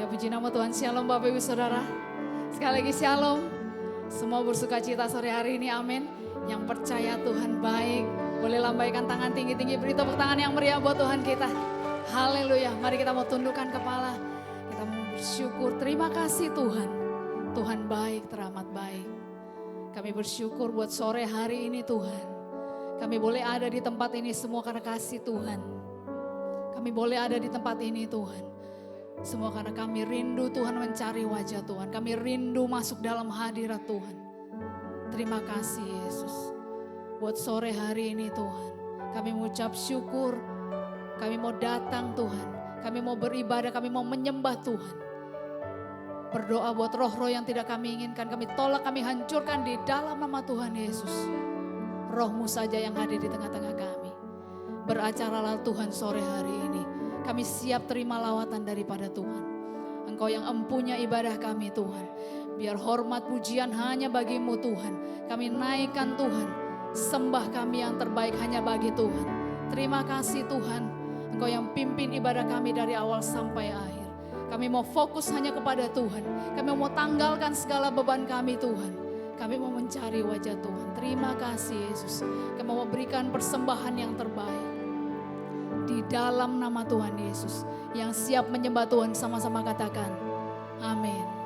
Puji nama Tuhan. Shalom Bapak Ibu Saudara. Sekali lagi shalom. Semua bersuka cita sore hari ini, amin. Yang percaya Tuhan baik, boleh lambaikan tangan tinggi-tinggi, beri tepuk tangan yang meriah buat Tuhan kita. Haleluya. Mari kita mau tundukkan kepala. Kita mau bersyukur. Terima kasih Tuhan. Tuhan baik, teramat baik. Kami bersyukur buat sore hari ini Tuhan. Kami boleh ada di tempat ini semua karena kasih Tuhan. Kami boleh ada di tempat ini Tuhan. Semua karena kami rindu Tuhan mencari wajah Tuhan. Kami rindu masuk dalam hadirat Tuhan. Terima kasih Yesus. Buat sore hari ini Tuhan. Kami mengucap syukur. Kami mau datang Tuhan. Kami mau beribadah, kami mau menyembah Tuhan. Berdoa buat roh-roh yang tidak kami inginkan. Kami tolak, kami hancurkan di dalam nama Tuhan Yesus. Roh-Mu saja yang hadir di tengah-tengah kami. Beracaralah Tuhan sore hari ini. Kami siap terima lawatan daripada Tuhan. Engkau yang empunya ibadah kami Tuhan. Biar hormat pujian hanya bagi-Mu Tuhan. Kami naikkan Tuhan. Sembah kami yang terbaik hanya bagi Tuhan. Terima kasih Tuhan. Engkau yang pimpin ibadah kami dari awal sampai akhir. Kami mau fokus hanya kepada Tuhan. Kami mau tanggalkan segala beban kami Tuhan. Kami mau mencari wajah Tuhan. Terima kasih Yesus. Kami mau berikan persembahan yang terbaik. Di dalam nama Tuhan Yesus. Yang siap menyembah Tuhan sama-sama katakan. Amin.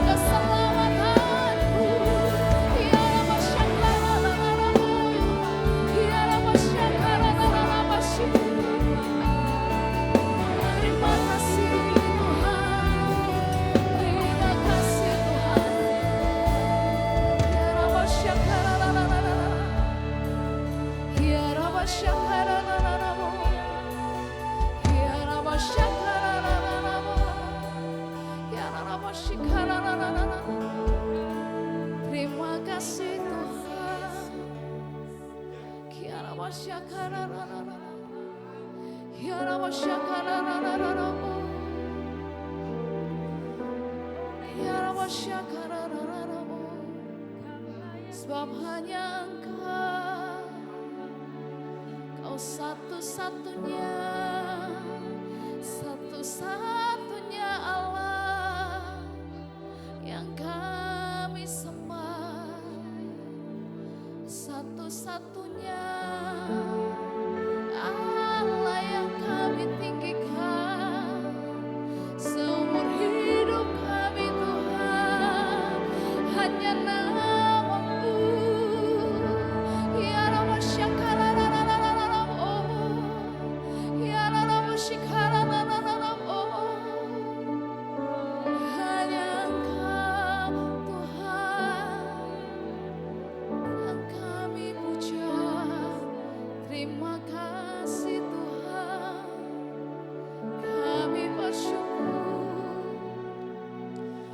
keselamatanku. Ya Rabba Syakararararabu. Ya Rabba Syakararararabashi. Terima kasih Tuhan. Terima kasih Tuhan. Ya Rabba Syakararararabu. Ya Rabba Syakararararabu. Ya Rabba Syakararararabu. Ya Rabba Syakararararabu. Terima kasih Tuhan. Ya Rabba Syakararararabu. Ya Rabba Syakararararabu. Ya Rabba Syakararararabu. Sebab hanya Engkau satu-satunya, satu-satunya Allah yang kami sembah, satu-satunya Allah yang kami tinggikan seumur hidup kami Tuhan, hanya nama-Mu. Ya Rabba Syakararararabu. Ya Rabba Syakararararabu. Hanya Engkau Tuhan yang kami puja. Terima kasih Tuhan. Kami bersyukur.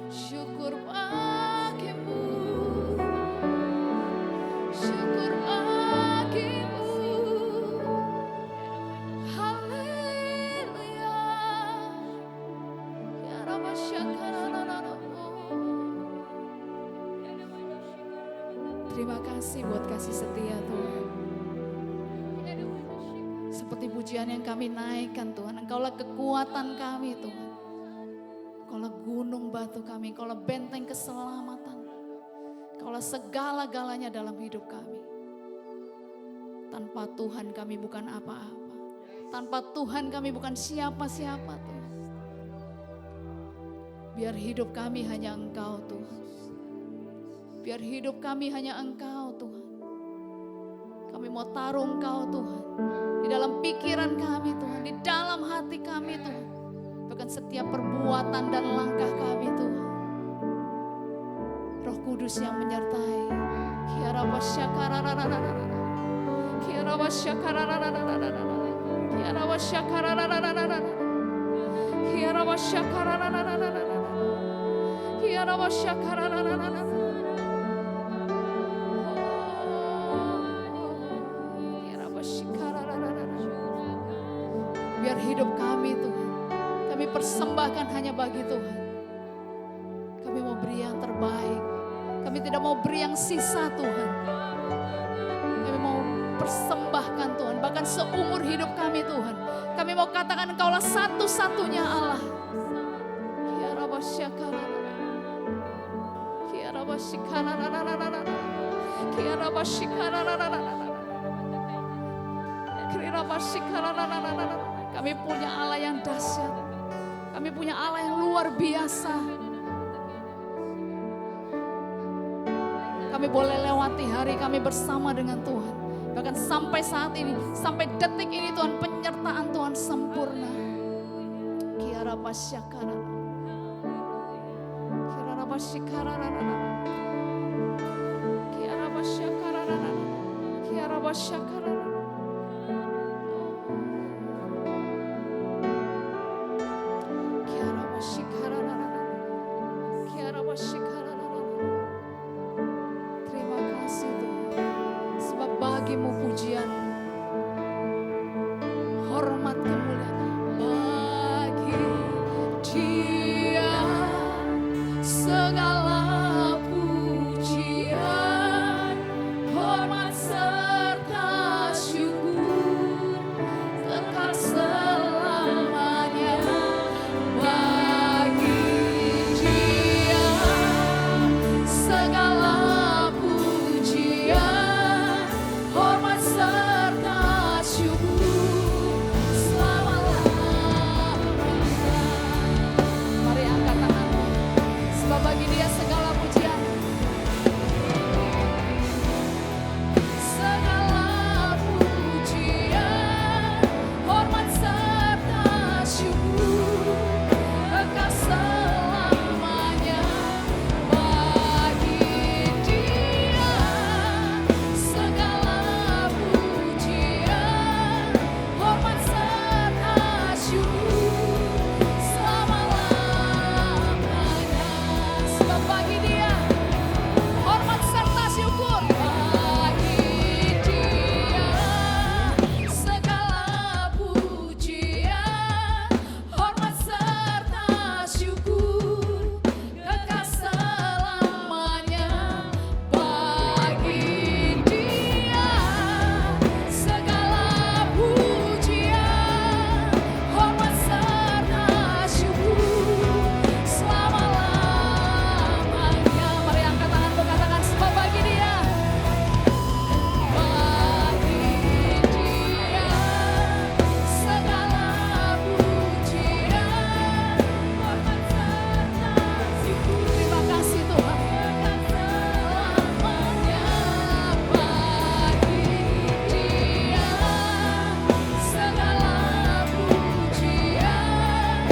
Syukur bagimu. Syukur bagimu. Haleluya. Ya Rabba Syakararararabu. Terima kasih buat kasih setia Tuhan. Seperti pujian yang kami naikkan Tuhan, Engkaulah kekuatan kami Tuhan. Engkaulah gunung batu kami, Engkaulah benteng keselamatan. Engkaulah segala-galanya dalam hidup kami. Tanpa Tuhan kami bukan apa-apa. Tanpa Tuhan kami bukan siapa-siapa Tuhan. Biar hidup kami hanya Engkau Tuhan. Biar hidup kami hanya Engkau Tuhan. Kami mau taruh Engkau Tuhan. Di dalam pikiran kami Tuhan. Di dalam hati kami Tuhan. Bahkan setiap perbuatan dan langkah kami Tuhan. Roh Kudus yang menyertai. Ya Rabba Syakararararara. Ya Rabba Syakararararara. Ya Rabba Syakararararara. Ya Rabba Syakararararara. Ya Rabba Syakararararara. Ya Rabba Syakararararara. Biar hidup kami Tuhan, kami persembahkan hanya bagi Tuhan. Kami mau beri yang terbaik. Kami tidak mau beri yang sisa Tuhan. Kami mau persembahkan Tuhan. Bahkan seumur hidup kami Tuhan. Kami mau katakan Engkaulah satu-satunya Allah. Ya Rabba Syakararararara. Ya Rabba Syakararararara. Ya Rabba Syakararararara. Ya Rabba Syakararararara. Kami punya Allah yang dahsyat. Kami punya Allah yang luar biasa. Kami boleh lewati hari kami bersama dengan Tuhan. Bahkan sampai saat ini, sampai detik ini Tuhan, penyertaan Tuhan sempurna. Kia Rabba Syakararararara. Kia Rabba Syakararararara. Kia Rabba Syakararararara. Kia Rabba Syakararararara. Kia Rabba Syakararararara. Kia Rabba Syakararararara. Terima kasih Tuhan. Sebab bagimu pujian, hormat, kemuliaan. Bagi Dia segala pujian, hormat serta syukur kekal selamanya. Bagi Dia segala pujian, hormat serta syukur selama-lamanya. Mari angkat tanganmu. Sebab Sebab bagi Dia segala pujian, segala pujian, hormat serta syukur, kekal selamanya bagi Dia. Segala pujian, hormat serta syukur, selama-lamanya. Sebab bagi Dia hormat serta syukur, bagi Dia segala pujian, hormat serta syukur, kekal selamanya bagi Dia. Segala pujian, hormat serta syukur, selama-lamanya. Mari angkat tanganmu, katakan sebab bagi Dia. Bagi Dia segala pujian, hormat serta syukur. Terima kasih Tuhan. Selamanya bagi Dia segala pujian,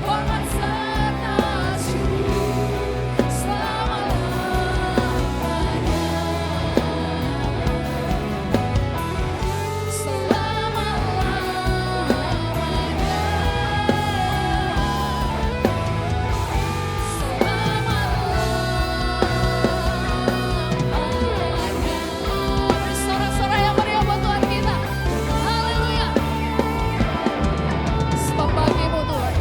hormat serta syukur, Bersorak-sorai yang meriah buat Tuhan kita. Haleluya. Sebab bagimu Tuhan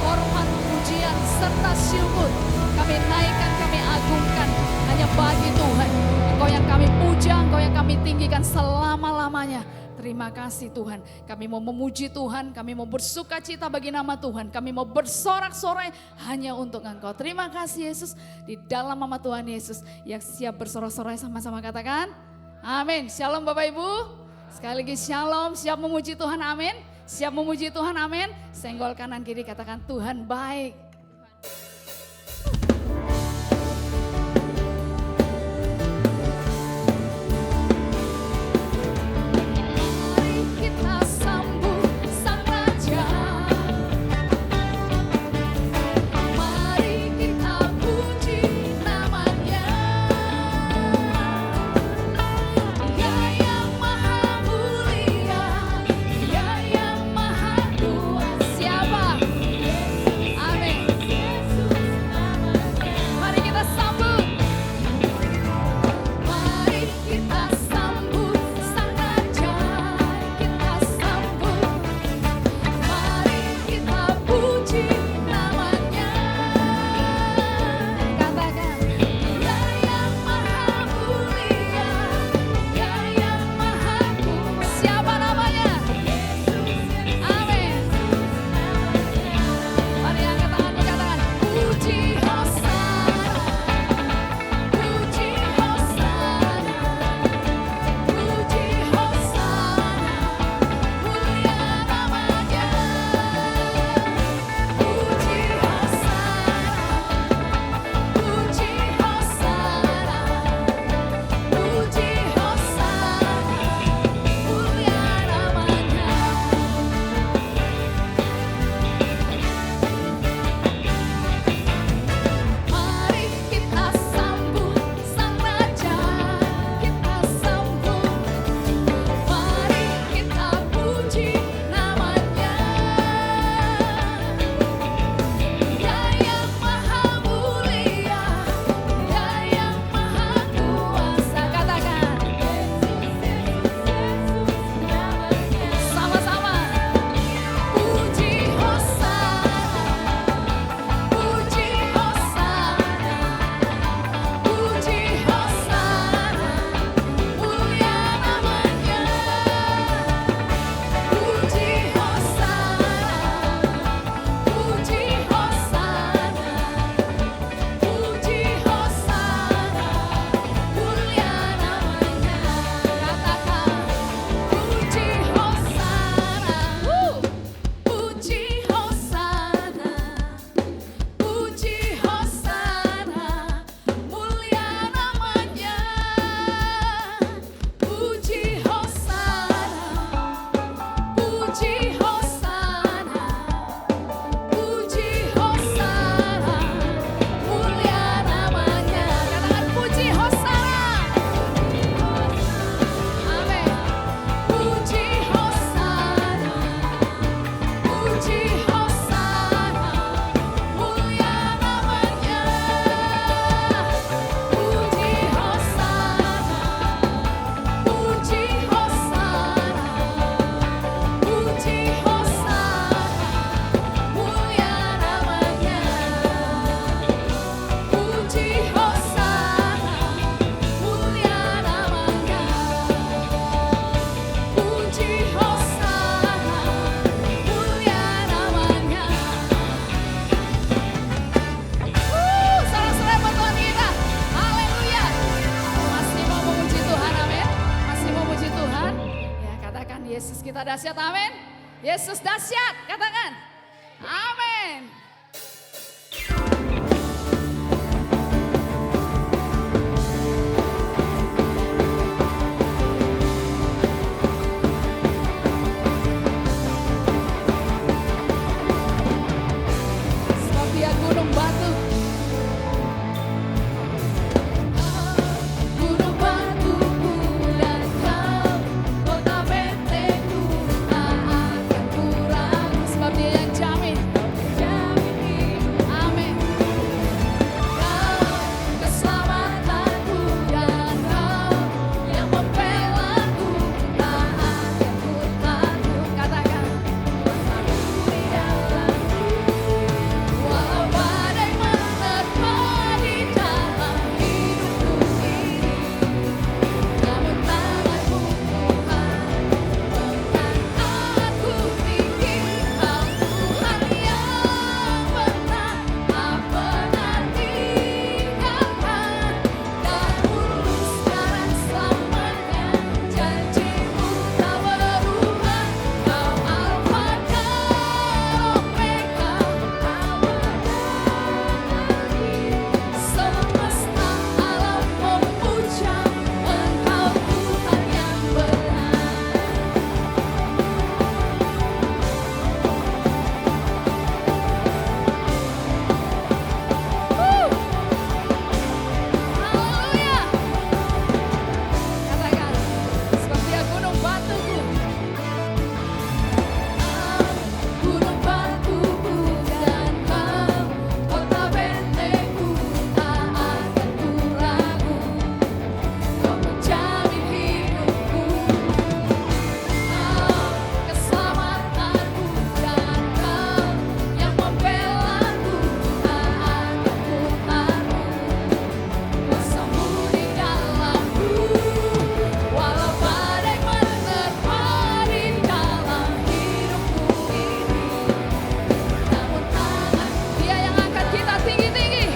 hormat, pujian, serta syukur. Kami naikkan, kami agungkan hanya bagi Tuhan. Engkau yang kami puja, Engkau yang kami tinggikan selama-lamanya. Terima kasih Tuhan. Kami mau memuji Tuhan, kami mau bersuka cita bagi nama Tuhan. Kami mau bersorak-sorai hanya untuk Engkau. Terima kasih Yesus, di dalam nama Tuhan Yesus. Yang siap bersorak-sorai sama-sama katakan amin. Shalom Bapak Ibu. Sekali lagi shalom, siap memuji Tuhan, amin. Siap memuji Tuhan, amin. Senggol kanan kiri katakan Tuhan baik. Mari kita sambut Sang Raja. Mari kita puji namanya. Dia yang maha mulia, Dia yang maha kuasa. Siapa? Amin. dahsyat, amin. Yesus dahsyat, katakan. Amin. Sebab dia gunung batu. Gunung batuku dan kau, kota bentekku, tak akan kurang. Sebab dia yang jamin. Amin. Kau keselamatanku dan kau yang membelaku, tak akan ku takut. Katakan, bersamamu di dalamku. Walau badai menerpa di dalam hidupku ini, namun tanganmu Tuhan mengangkatku tinggi. Kau Tuhan yang pernah tak pernah tinggalkan. Dahulu sekarang selamanya, janjimu tak berubah. Kau Alfa dan Omega, awal dan akhir. Semesta alam memuja Engkau Tuhan yang benar. Haleluya. Katakan, sebab dia gunung batuku. Gunung batuku dan kau, kota bentekku, tak akan ku ragu. Kau menjamin hidupku. Keselamatanku dan kau yang membelaku, tak akan ku takut. Bersamamu di dalamku. Walau badai menerpa di dalam hidupku ini, namun tangan dia yang angkat kita tinggi-tinggi.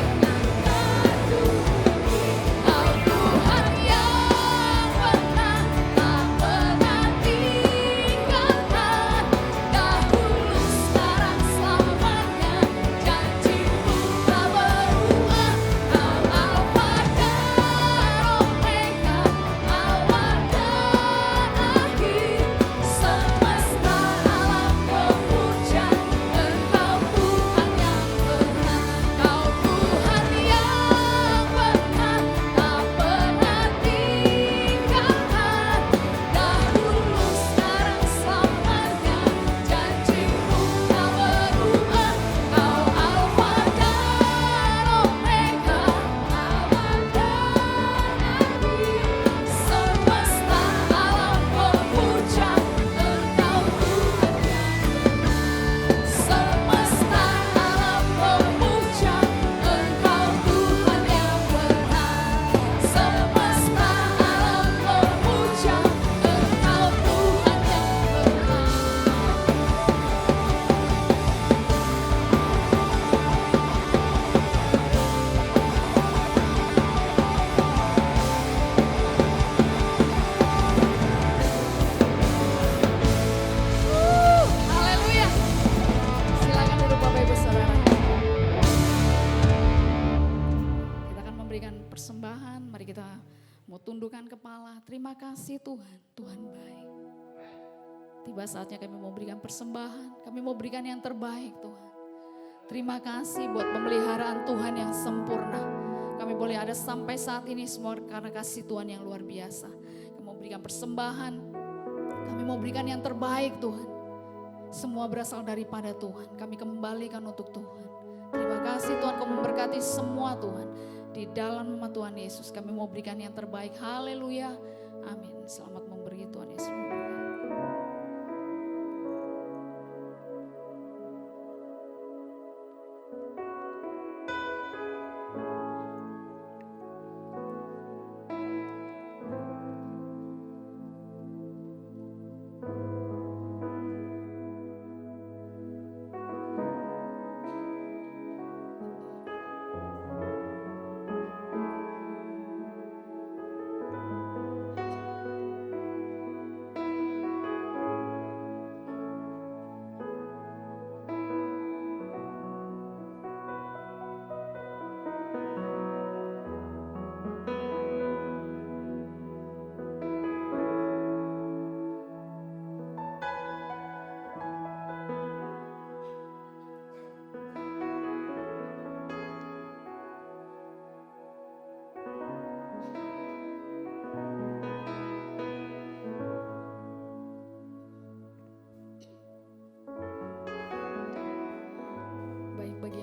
Kau Tuhan yang pernah tak pernah tinggalkan. Dahulu sekarang selamanya, janjimu tak berubah. Kau Alfa dan Omega, awal dan akhir. Semesta alam memuja Engkau Tuhan yang benar. Kau Tuhan yang pernah tak pernah tinggalkan. Dahulu sekarang selamanya, janjimu tak berubah. Kau Alfa dan Omega, awal dan akhir. Semesta alam memuja Engkau Tuhan yang benar. Semesta alam memuja Engkau Tuhan yang benar. Semesta alam memuja Engkau Tuhan yang benar. Haleluya. Silakan duduk Bapak Ibu Saudara. Kita akan memberikan persembahan. Mari kita mau tundukkan kepala. Terima kasih Tuhan, Tuhan baik. Tiba saatnya kami mau berikan persembahan. Kami mau berikan yang terbaik Tuhan. Terima kasih buat pemeliharaan Tuhan yang sempurna. Kami boleh ada sampai saat ini semua karena kasih Tuhan yang luar biasa. Kami mau berikan persembahan. Kami mau berikan yang terbaik Tuhan. Semua berasal daripada Tuhan. Kami kembalikan untuk Tuhan. Terima kasih Tuhan, Kau memberkati semua Tuhan. Di dalam nama Tuhan Yesus kami mau berikan yang terbaik. Haleluya. Amin. Selamat memberi Tuhan Yesus.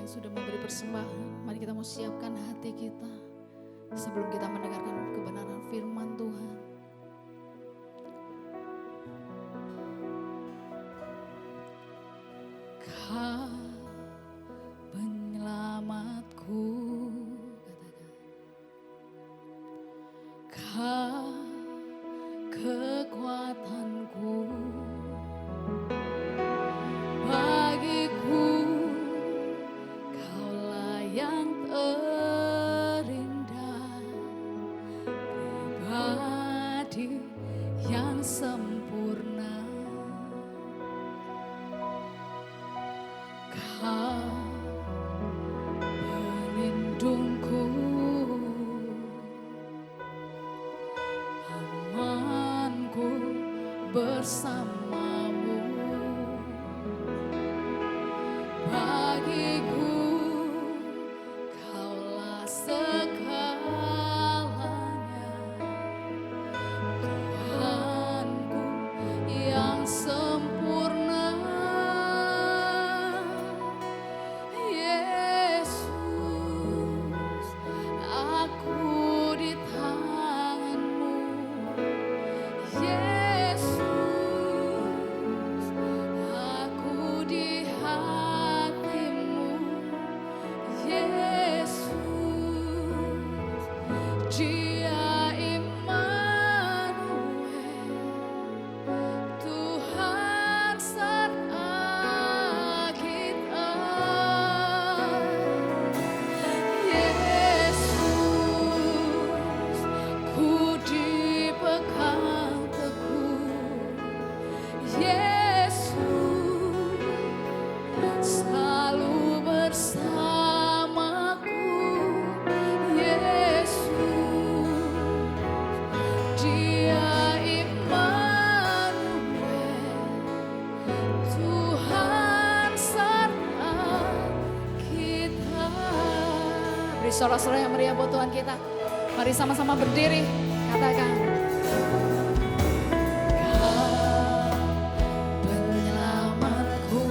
sudah memberi persembahan, mari kita mau siapkan hati kita sebelum kita mendengarkan kebenaran firman Tuhan. Kau penyelamatku, katakan. Kau kekuatanku, bagiku Kaulah yang terindah, pribadi yang sempurna. Kau pelindungku, amanku bersamamu. Bagiku Kaulah segalanya, Tuhanku yang sempurna. Yesus, aku di tangan-Mu. Yesus, aku di hati-Mu. Yesus, Dia Immanuel, Tuhan serta kita. Yesus, ku dipegang teguh. Yesus, selalu bersamaku. Yesus, Dia Immanuel, Tuhan serta kita. Beri sorak-sorai yang meriah buat Tuhan kita. Mari sama-sama berdiri, katakan. Kau penyelamatku,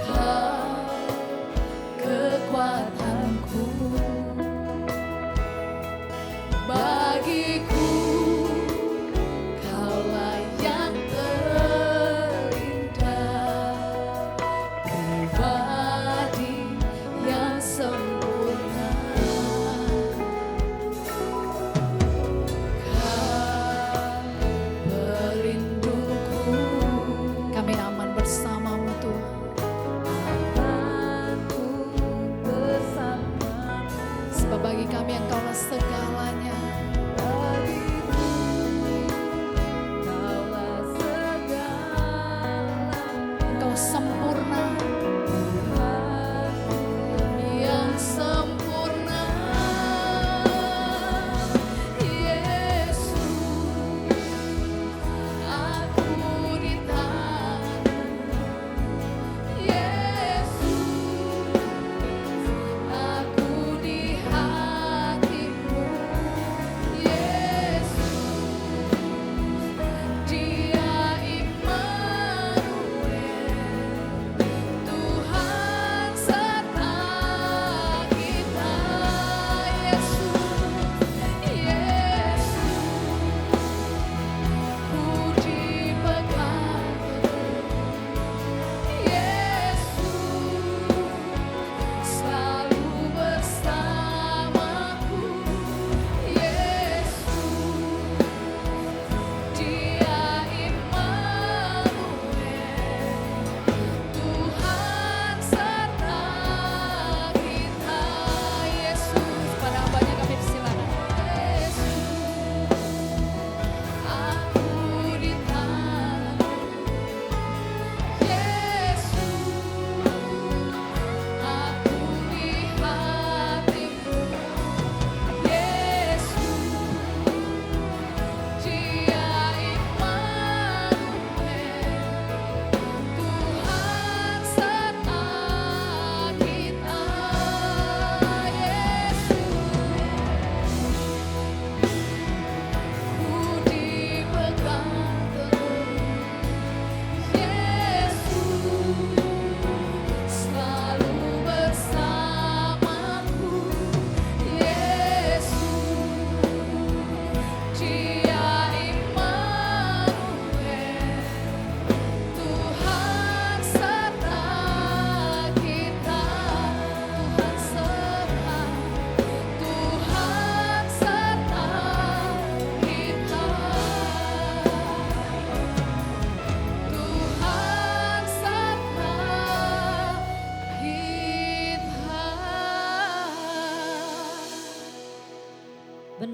Kau kekuatanku, bagiku Kaulah yang terindah, pribadi yang sempurna.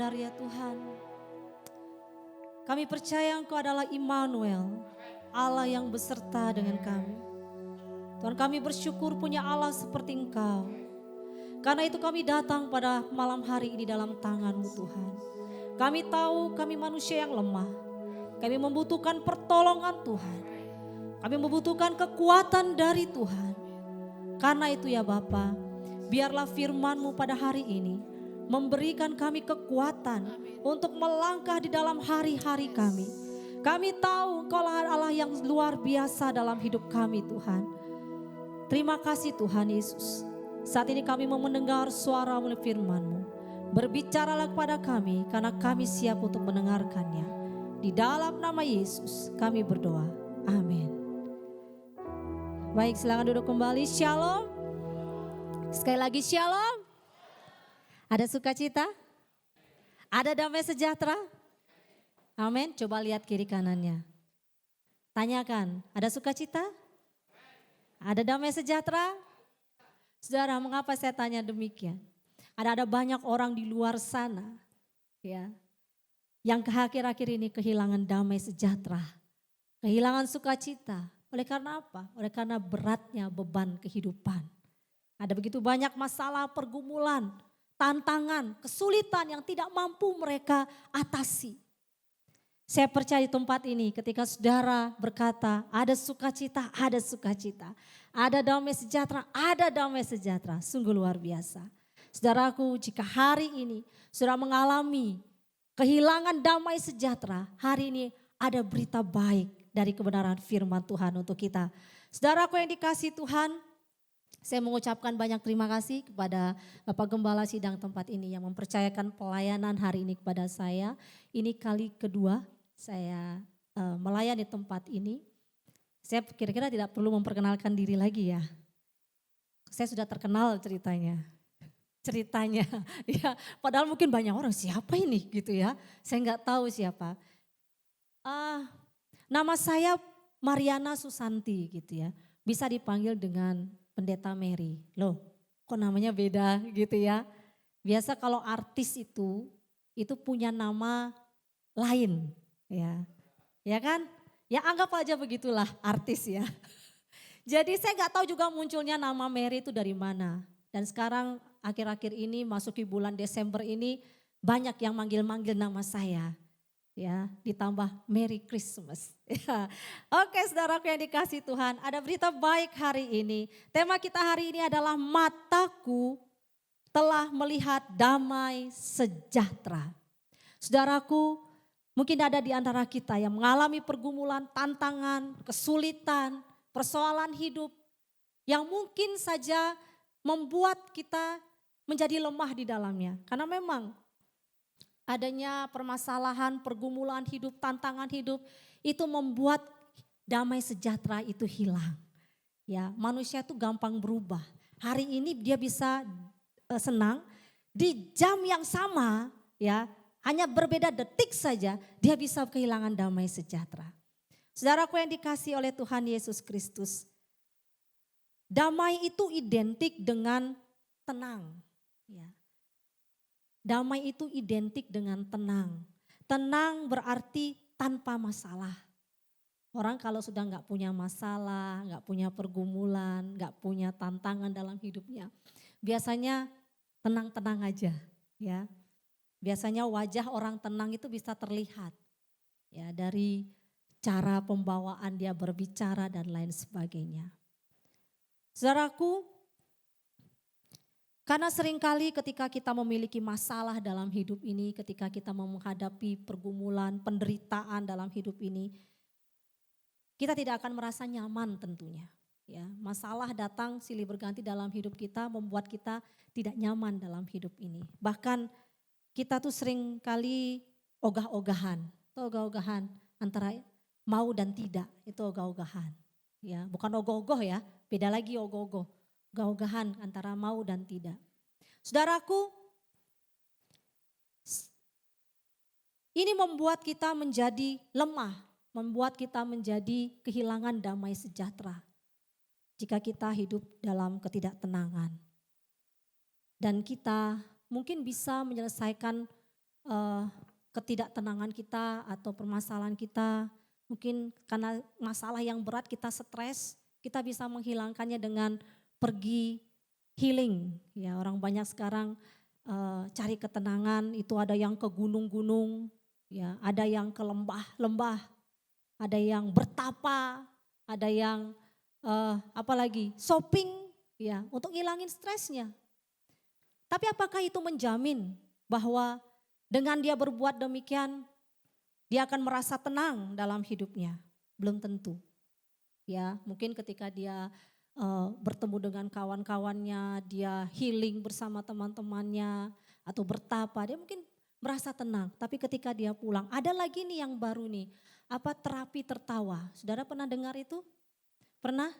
benar ya Tuhan. Kami percaya Engkau adalah Immanuel, Allah yang beserta dengan kami. Tuhan, kami bersyukur punya Allah seperti Engkau. Karena itu kami datang pada malam hari ini dalam tangan-Mu Tuhan. Kami tahu kami manusia yang lemah. Kami membutuhkan pertolongan Tuhan. Kami membutuhkan kekuatan dari Tuhan. Karena itu ya Bapa, biarlah firman-Mu pada hari ini memberikan kami kekuatan untuk melangkah di dalam hari-hari kami. Kami tahu Engkau Allah yang luar biasa dalam hidup kami Tuhan. Terima kasih Tuhan Yesus. Saat ini kami mau mendengar suara firman-Mu. Berbicaralah kepada kami karena kami siap untuk mendengarkannya. Di dalam nama Yesus kami berdoa. Amin. Baik, silakan duduk kembali. Shalom. Sekali lagi shalom. Ada sukacita? Ada damai sejahtera? Amin. Coba lihat kiri kanannya. Tanyakan, ada sukacita? Ada damai sejahtera? Saudara, mengapa saya tanya demikian? Ada banyak orang di luar sana ya, yang akhir-akhir ini kehilangan damai sejahtera, kehilangan sukacita. Oleh karena apa? Oleh karena beratnya beban kehidupan. Ada begitu banyak masalah, pergumulan, tantangan, kesulitan yang tidak mampu mereka atasi. Saya percaya di tempat ini ketika saudara berkata ada sukacita, ada sukacita. Ada damai sejahtera, ada damai sejahtera. Sungguh luar biasa. Saudaraku, jika hari ini saudara mengalami kehilangan damai sejahtera, hari ini ada berita baik dari kebenaran firman Tuhan untuk kita. Saudaraku yang dikasihi Tuhan, saya mengucapkan banyak terima kasih kepada Bapak Gembala Sidang tempat ini yang mempercayakan pelayanan hari ini kepada saya. Ini kali kedua saya melayani tempat ini. Saya kira-kira tidak perlu memperkenalkan diri lagi ya. Saya sudah terkenal ceritanya ya. Padahal mungkin banyak orang siapa ini gitu ya. Saya nggak tahu siapa. Nama saya Mariana Susanti gitu ya. Bisa dipanggil dengan Pendeta Mary. Loh, kok namanya beda gitu ya. Biasa kalau artis itu punya nama lain ya. Ya kan? Ya anggap aja begitulah artis ya. Jadi saya nggak tahu juga munculnya nama Mary itu dari mana. Dan sekarang akhir-akhir ini masuki bulan Desember ini banyak yang manggil-manggil nama saya. Ya, ditambah Merry Christmas. Ya. Oke, saudaraku yang dikasihi Tuhan, ada berita baik hari ini. Tema kita hari ini adalah mataku telah melihat damai sejahtera. Saudaraku, mungkin ada di antara kita yang mengalami pergumulan, tantangan, kesulitan, persoalan hidup yang mungkin saja membuat kita menjadi lemah di dalamnya. Karena memang adanya permasalahan, pergumulan hidup, tantangan hidup itu membuat damai sejahtera itu hilang. Ya, manusia itu gampang berubah. Hari ini dia bisa senang, di jam yang sama ya, hanya berbeda detik saja dia bisa kehilangan damai sejahtera. Saudaraku yang dikasihi oleh Tuhan Yesus Kristus, damai itu identik dengan tenang. Ya. Damai itu identik dengan tenang. Tenang berarti tanpa masalah. Orang kalau sudah nggak punya masalah, nggak punya pergumulan, nggak punya tantangan dalam hidupnya, biasanya tenang-tenang aja, ya. Biasanya wajah orang tenang itu bisa terlihat, ya, dari cara pembawaan dia berbicara dan lain sebagainya. Saudaraku, karena seringkali ketika kita memiliki masalah dalam hidup ini, ketika kita menghadapi pergumulan, penderitaan dalam hidup ini, kita tidak akan merasa nyaman tentunya. Ya, masalah datang silih berganti dalam hidup kita membuat kita tidak nyaman dalam hidup ini. Bahkan kita tuh sering kali ogah-ogahan. Itu ogah-ogahan antara mau dan tidak, itu ogah-ogahan. Ya, bukan ogoh-ogoh ya, beda lagi ogoh-ogoh. Ogah-ogahan antara mau dan tidak. Saudaraku, ini membuat kita menjadi lemah, membuat kita menjadi kehilangan damai sejahtera. Jika kita hidup dalam ketidaktenangan. Dan kita mungkin bisa menyelesaikan eh, ketidaktenangan kita atau permasalahan kita, mungkin karena masalah yang berat kita stres, kita bisa menghilangkannya dengan pergi healing. Ya, orang banyak sekarang cari ketenangan, itu ada yang ke gunung-gunung, ya, ada yang ke lembah-lembah, ada yang bertapa, ada yang apalagi shopping, ya, untuk ngilangin stresnya. Tapi apakah itu menjamin bahwa dengan dia berbuat demikian dia akan merasa tenang dalam hidupnya? Belum tentu. Ya, mungkin ketika dia bertemu dengan kawan-kawannya, dia healing bersama teman-temannya atau bertapa, dia mungkin merasa tenang. Tapi ketika dia pulang, ada lagi nih yang baru nih, apa terapi tertawa. Saudara pernah dengar itu? Pernah?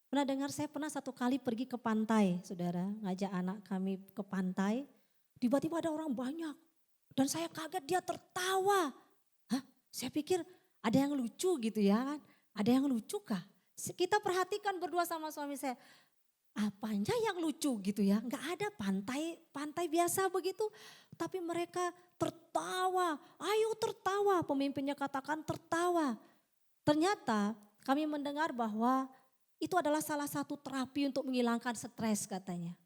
Pernah dengar? Saya pernah satu kali pergi ke pantai, saudara, ngajak anak kami ke pantai. Tiba-tiba ada orang banyak dan saya kaget dia tertawa. Hah? Saya pikir ada yang lucu gitu ya kan? Ada yang lucu kah? Kita perhatikan berdua sama suami saya. Apanya yang lucu gitu ya? Enggak ada, pantai biasa begitu. Tapi mereka tertawa, ayo tertawa. Pemimpinnya katakan tertawa. Ternyata kami mendengar bahwa itu adalah salah satu terapi untuk menghilangkan stres katanya.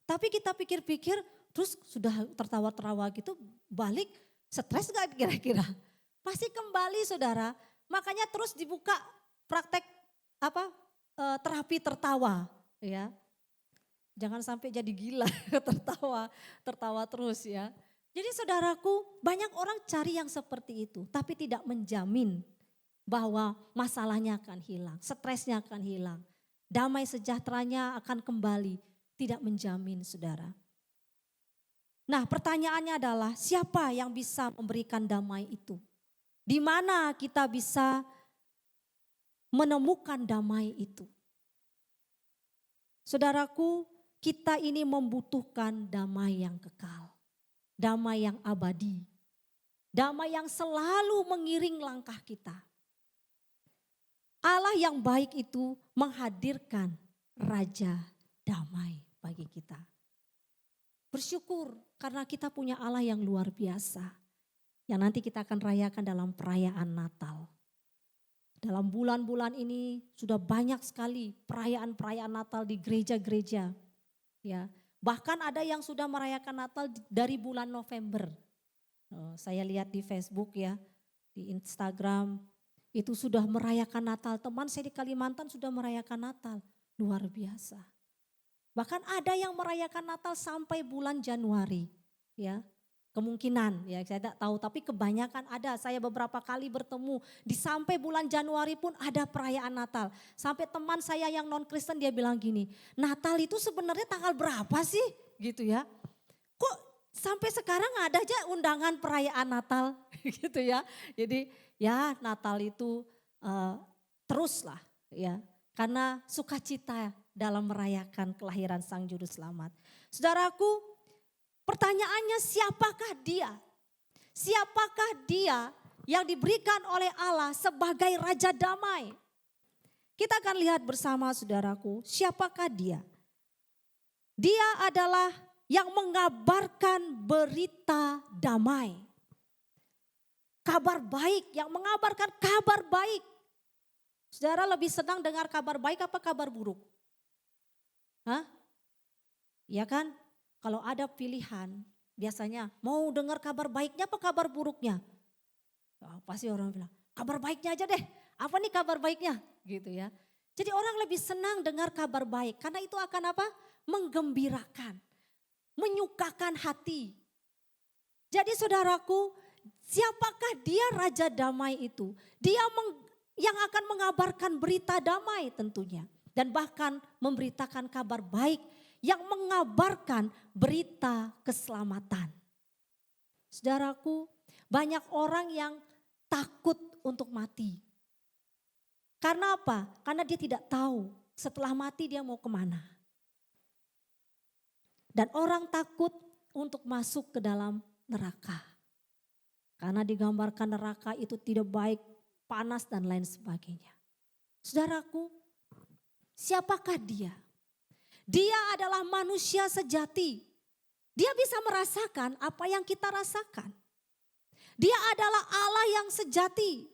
Tapi kita pikir-pikir terus sudah tertawa-tertawa gitu balik stres gak kira-kira? Pasti kembali saudara. Makanya terus dibuka praktek terapi tertawa ya. Jangan sampai jadi gila tertawa terus ya. Jadi saudaraku, banyak orang cari yang seperti itu tapi tidak menjamin bahwa masalahnya akan hilang, stresnya akan hilang, damai sejahteranya akan kembali, tidak menjamin saudara. Nah pertanyaannya adalah siapa yang bisa memberikan damai itu? Di mana kita bisa menemukan damai itu? Saudaraku, kita ini membutuhkan damai yang kekal, damai yang abadi, damai yang selalu mengiring langkah kita. Allah yang baik itu menghadirkan Raja damai bagi kita. Bersyukur karena kita punya Allah yang luar biasa. Yang nanti kita akan rayakan dalam perayaan Natal. Dalam bulan-bulan ini sudah banyak sekali perayaan-perayaan Natal di gereja-gereja. Ya, bahkan ada yang sudah merayakan Natal dari bulan November. Saya lihat di Facebook ya, di Instagram. Itu sudah merayakan Natal, teman saya di Kalimantan sudah merayakan Natal, luar biasa. Bahkan ada yang merayakan Natal sampai bulan Januari, ya kemungkinan ya saya tidak tahu, tapi kebanyakan ada. Saya beberapa kali bertemu di sampai bulan Januari pun ada perayaan Natal. Sampai teman saya yang non Kristen dia bilang gini, Natal itu sebenarnya tanggal berapa sih, gitu ya? Kok sampai sekarang ada aja undangan perayaan Natal, gitu ya? Jadi ya Natal itu teruslah ya karena sukacita dalam merayakan kelahiran Sang Juru Selamat. Saudaraku, pertanyaannya siapakah dia? Siapakah dia yang diberikan oleh Allah sebagai Raja Damai? Kita akan lihat bersama saudaraku, siapakah dia? Dia adalah yang mengabarkan berita damai. Kabar baik, yang mengabarkan kabar baik. Saudara lebih senang dengar kabar baik apa kabar buruk? Hah? Ya kan? Kalau ada pilihan, biasanya mau dengar kabar baiknya apa kabar buruknya? Pasti orang bilang, kabar baiknya aja deh. Apa nih kabar baiknya? Gitu ya. Jadi orang lebih senang dengar kabar baik. Karena itu akan apa? Menggembirakan. Menyukakan hati. Jadi saudaraku, siapakah dia Raja Damai itu? Dia yang akan mengabarkan berita damai tentunya. Dan bahkan memberitakan kabar baik yang mengabarkan berita keselamatan. Saudaraku, banyak orang yang takut untuk mati. Karena apa? Karena dia tidak tahu setelah mati dia mau kemana. Dan orang takut untuk masuk ke dalam neraka. Karena digambarkan neraka itu tidak baik, panas dan lain sebagainya. Saudaraku, siapakah dia? Dia adalah manusia sejati. Dia bisa merasakan apa yang kita rasakan. Dia adalah Allah yang sejati.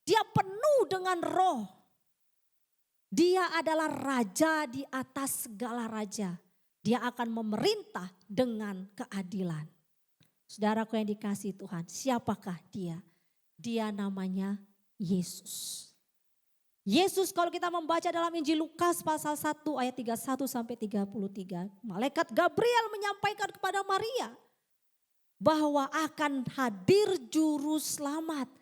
Dia penuh dengan roh. Dia adalah raja di atas segala raja. Dia akan memerintah dengan keadilan. Saudaraku yang dikasihi Tuhan, siapakah dia? Dia namanya Yesus. Yesus kalau kita membaca dalam Injil Lukas pasal 1 ayat 31 sampai 33. Malaikat Gabriel menyampaikan kepada Maria bahwa akan hadir juru selamat.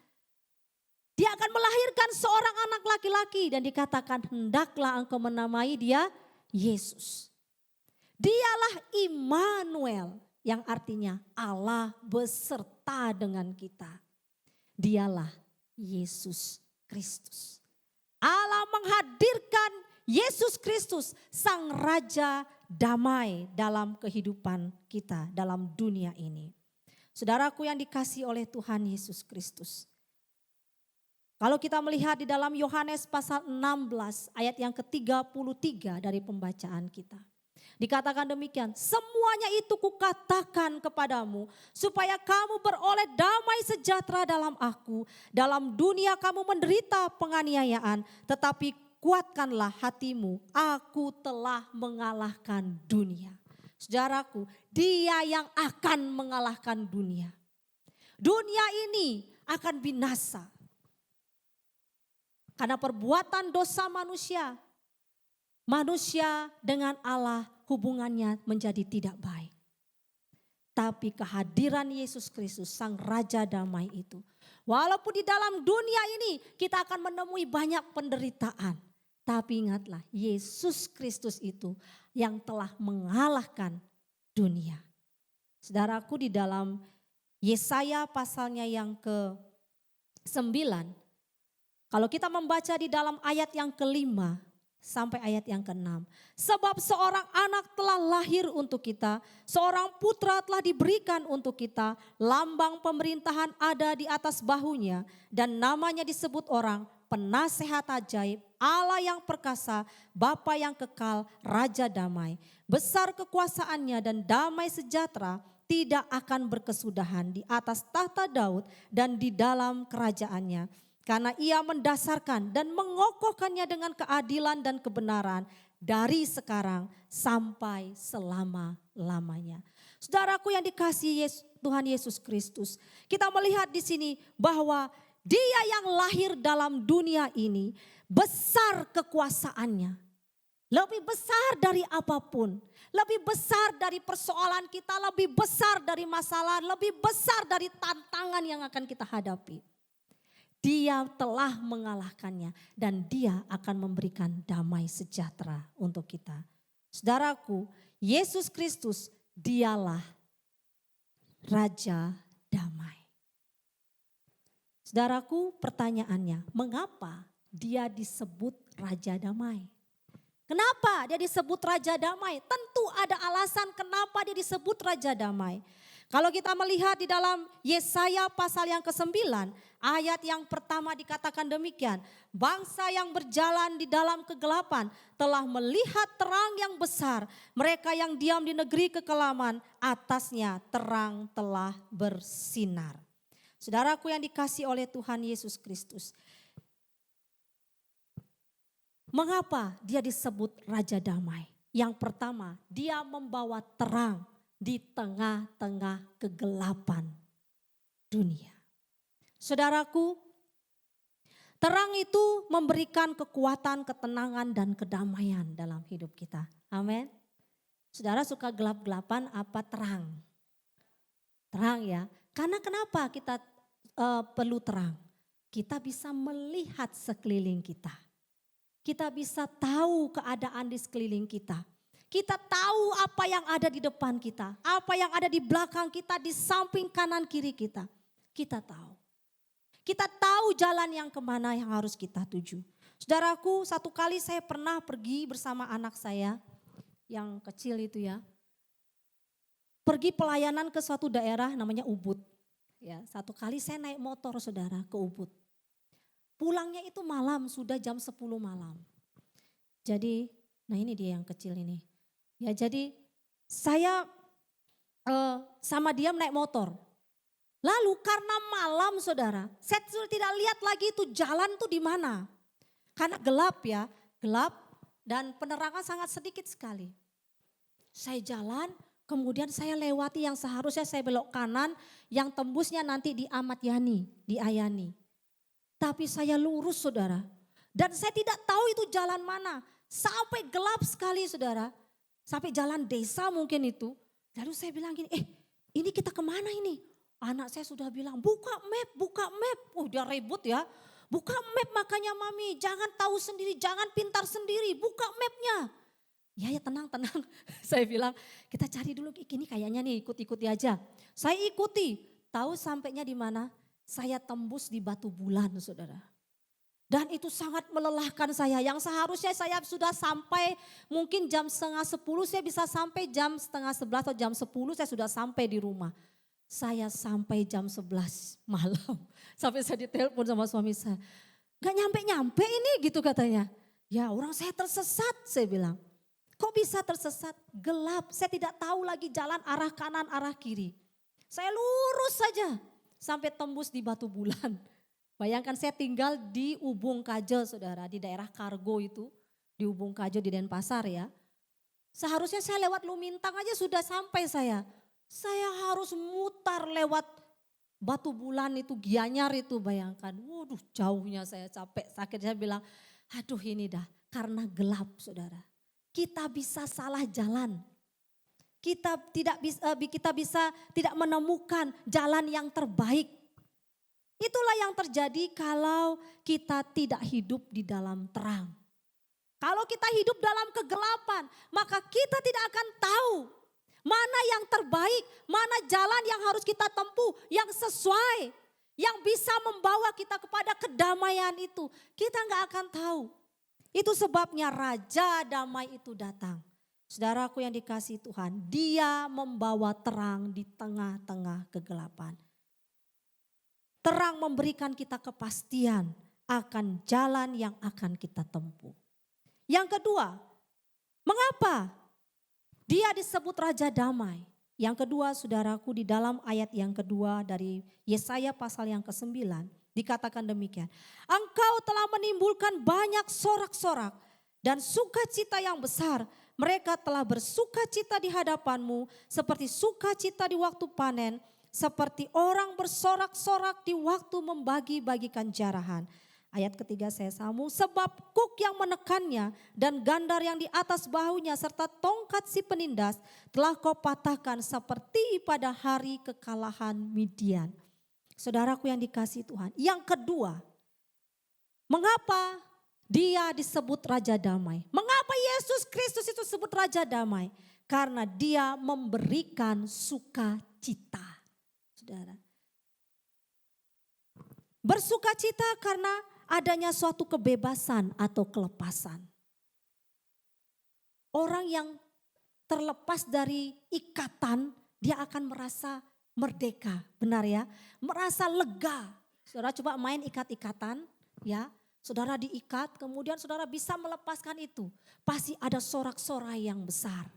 Dia akan melahirkan seorang anak laki-laki dan dikatakan hendaklah engkau menamai dia Yesus. Dialah Immanuel yang artinya Allah beserta dengan kita. Dialah Yesus Kristus. Allah menghadirkan Yesus Kristus, Sang Raja damai dalam kehidupan kita, dalam dunia ini. Saudaraku yang dikasihi oleh Tuhan Yesus Kristus. Kalau kita melihat di dalam Yohanes pasal 16 ayat yang ke-33 dari pembacaan kita. Dikatakan demikian, semuanya itu kukatakan kepadamu supaya kamu beroleh damai sejahtera dalam aku. Dalam dunia kamu menderita penganiayaan, tetapi kuatkanlah hatimu, aku telah mengalahkan dunia. Saudaraku, dia yang akan mengalahkan dunia. Dunia ini akan binasa. Karena perbuatan dosa manusia. Manusia dengan Allah hubungannya menjadi tidak baik. Tapi kehadiran Yesus Kristus, Sang Raja Damai itu. Walaupun di dalam dunia ini kita akan menemui banyak penderitaan. Tapi ingatlah Yesus Kristus itu yang telah mengalahkan dunia. Saudaraku di dalam Yesaya pasalnya yang ke-9. Kalau kita membaca di dalam ayat yang ke-5 sampai ayat yang ke-6. Sebab seorang anak telah lahir untuk kita, seorang putra telah diberikan untuk kita, lambang pemerintahan ada di atas bahunya dan namanya disebut orang Penasehat Ajaib, Allah yang perkasa, Bapa yang kekal, Raja Damai. Besar kekuasaannya dan damai sejahtera tidak akan berkesudahan di atas tahta Daud dan di dalam kerajaannya. Karena ia mendasarkan dan mengokohkannya dengan keadilan dan kebenaran dari sekarang sampai selama-lamanya. Saudaraku yang dikasihi Tuhan Yesus Kristus, kita melihat di sini bahwa dia yang lahir dalam dunia ini besar kekuasaannya. Lebih besar dari apapun, lebih besar dari persoalan kita, lebih besar dari masalah, lebih besar dari tantangan yang akan kita hadapi. Dia telah mengalahkannya dan dia akan memberikan damai sejahtera untuk kita. Saudaraku, Yesus Kristus dialah Raja Damai. Saudaraku, pertanyaannya, mengapa dia disebut Raja Damai? Kenapa dia disebut Raja Damai? Tentu ada alasan kenapa dia disebut Raja Damai. Kalau kita melihat di dalam Yesaya pasal yang ke-9, ayat yang pertama dikatakan demikian. Bangsa yang berjalan di dalam kegelapan telah melihat terang yang besar. Mereka yang diam di negeri kekelaman, atasnya terang telah bersinar. Saudaraku yang dikasihi oleh Tuhan Yesus Kristus. Mengapa dia disebut Raja Damai? Yang pertama, dia membawa terang di tengah-tengah kegelapan dunia. Saudaraku, terang itu memberikan kekuatan, ketenangan, dan kedamaian dalam hidup kita. Amin. Saudara suka gelap-gelapan apa terang? Terang ya. Karena kenapa kita perlu terang? Kita bisa melihat sekeliling kita. Kita bisa tahu keadaan di sekeliling kita. Kita tahu apa yang ada di depan kita, apa yang ada di belakang kita, di samping kanan kiri kita. Kita tahu. Kita tahu jalan yang kemana yang harus kita tuju. Saudaraku, satu kali saya pernah pergi bersama anak saya yang kecil itu ya. Pergi pelayanan ke suatu daerah namanya Ubud. Ya, satu kali saya naik motor saudara ke Ubud. Pulangnya itu malam, sudah jam 10 malam. Jadi, nah ini dia yang kecil ini. Ya jadi saya sama dia naik motor. Lalu karena malam saudara, saya sudah tidak lihat lagi itu jalan tuh di mana. Karena gelap ya, gelap dan penerangan sangat sedikit sekali. Saya jalan, kemudian saya lewati yang seharusnya saya belok kanan, yang tembusnya nanti di Ahmad Yani, di Ayani. Tapi saya lurus saudara, dan saya tidak tahu itu jalan mana. Sampai gelap sekali saudara, sampai jalan desa mungkin itu. Lalu saya bilang gini, ini kita kemana ini? Anak saya sudah bilang, buka map, buka map. Oh dia ribut ya. Buka map makanya mami, jangan tahu sendiri, jangan pintar sendiri, buka mapnya. Ya tenang. Saya bilang kita cari dulu ini kayaknya nih ikuti aja. Saya ikuti, tahu sampainya di mana? Saya tembus di Batu Bulan saudara. Dan itu sangat melelahkan saya, yang seharusnya saya sudah sampai mungkin jam 9:30 saya bisa sampai jam 10:30 atau jam 10 saya sudah sampai di rumah. Saya sampai jam 11 malam. Sampai saya ditelepon sama suami saya. Gak nyampe-nyampe ini gitu katanya. Ya orang saya tersesat saya bilang. Kok bisa tersesat? Gelap, saya tidak tahu lagi jalan arah kanan, arah kiri. Saya lurus saja sampai tembus di Batu Bulan. Bayangkan saya tinggal di Ubung Kajo saudara, di daerah Kargo itu. Di Ubung Kajo di Denpasar ya. Seharusnya saya lewat Lumintang aja sudah sampai saya. Saya harus mutar lewat Batu Bulan itu, Gianyar itu bayangkan. Waduh jauhnya saya capek, sakit. Saya bilang aduh ini dah karena gelap saudara. Kita bisa salah jalan. Kita bisa tidak menemukan jalan yang terbaik. Itulah yang terjadi kalau kita tidak hidup di dalam terang. Kalau kita hidup dalam kegelapan, maka kita tidak akan tahu mana yang terbaik, mana jalan yang harus kita tempuh, yang sesuai, yang bisa membawa kita kepada kedamaian itu. Kita nggak akan tahu. Itu sebabnya Raja Damai itu datang. Saudaraku yang dikasihi Tuhan, dia membawa terang di tengah-tengah kegelapan. Terang memberikan kita kepastian akan jalan yang akan kita tempuh. Yang kedua, mengapa dia disebut Raja Damai? Yang kedua saudaraku di dalam ayat yang kedua dari Yesaya pasal yang ke-9 dikatakan demikian. Engkau telah menimbulkan banyak sorak-sorak dan sukacita yang besar. Mereka telah bersukacita di hadapanmu seperti sukacita di waktu panen. Seperti orang bersorak-sorak di waktu membagi-bagikan jarahan. Ayat ketiga saya sambung, sebab kuk yang menekannya dan gandar yang di atas bahunya serta tongkat si penindas telah kau patahkan seperti pada hari kekalahan Midian. Saudaraku yang dikasihi Tuhan. Yang kedua, mengapa dia disebut Raja Damai? Mengapa Yesus Kristus itu disebut Raja Damai? Karena dia memberikan sukacita. Saudara. Bersukacita karena adanya suatu kebebasan atau kelepasan. Orang yang terlepas dari ikatan, dia akan merasa merdeka, benar ya? Merasa lega. Saudara coba main ikat-ikatan, ya. Saudara diikat, kemudian saudara bisa melepaskan itu. Pasti ada sorak-sorai yang besar.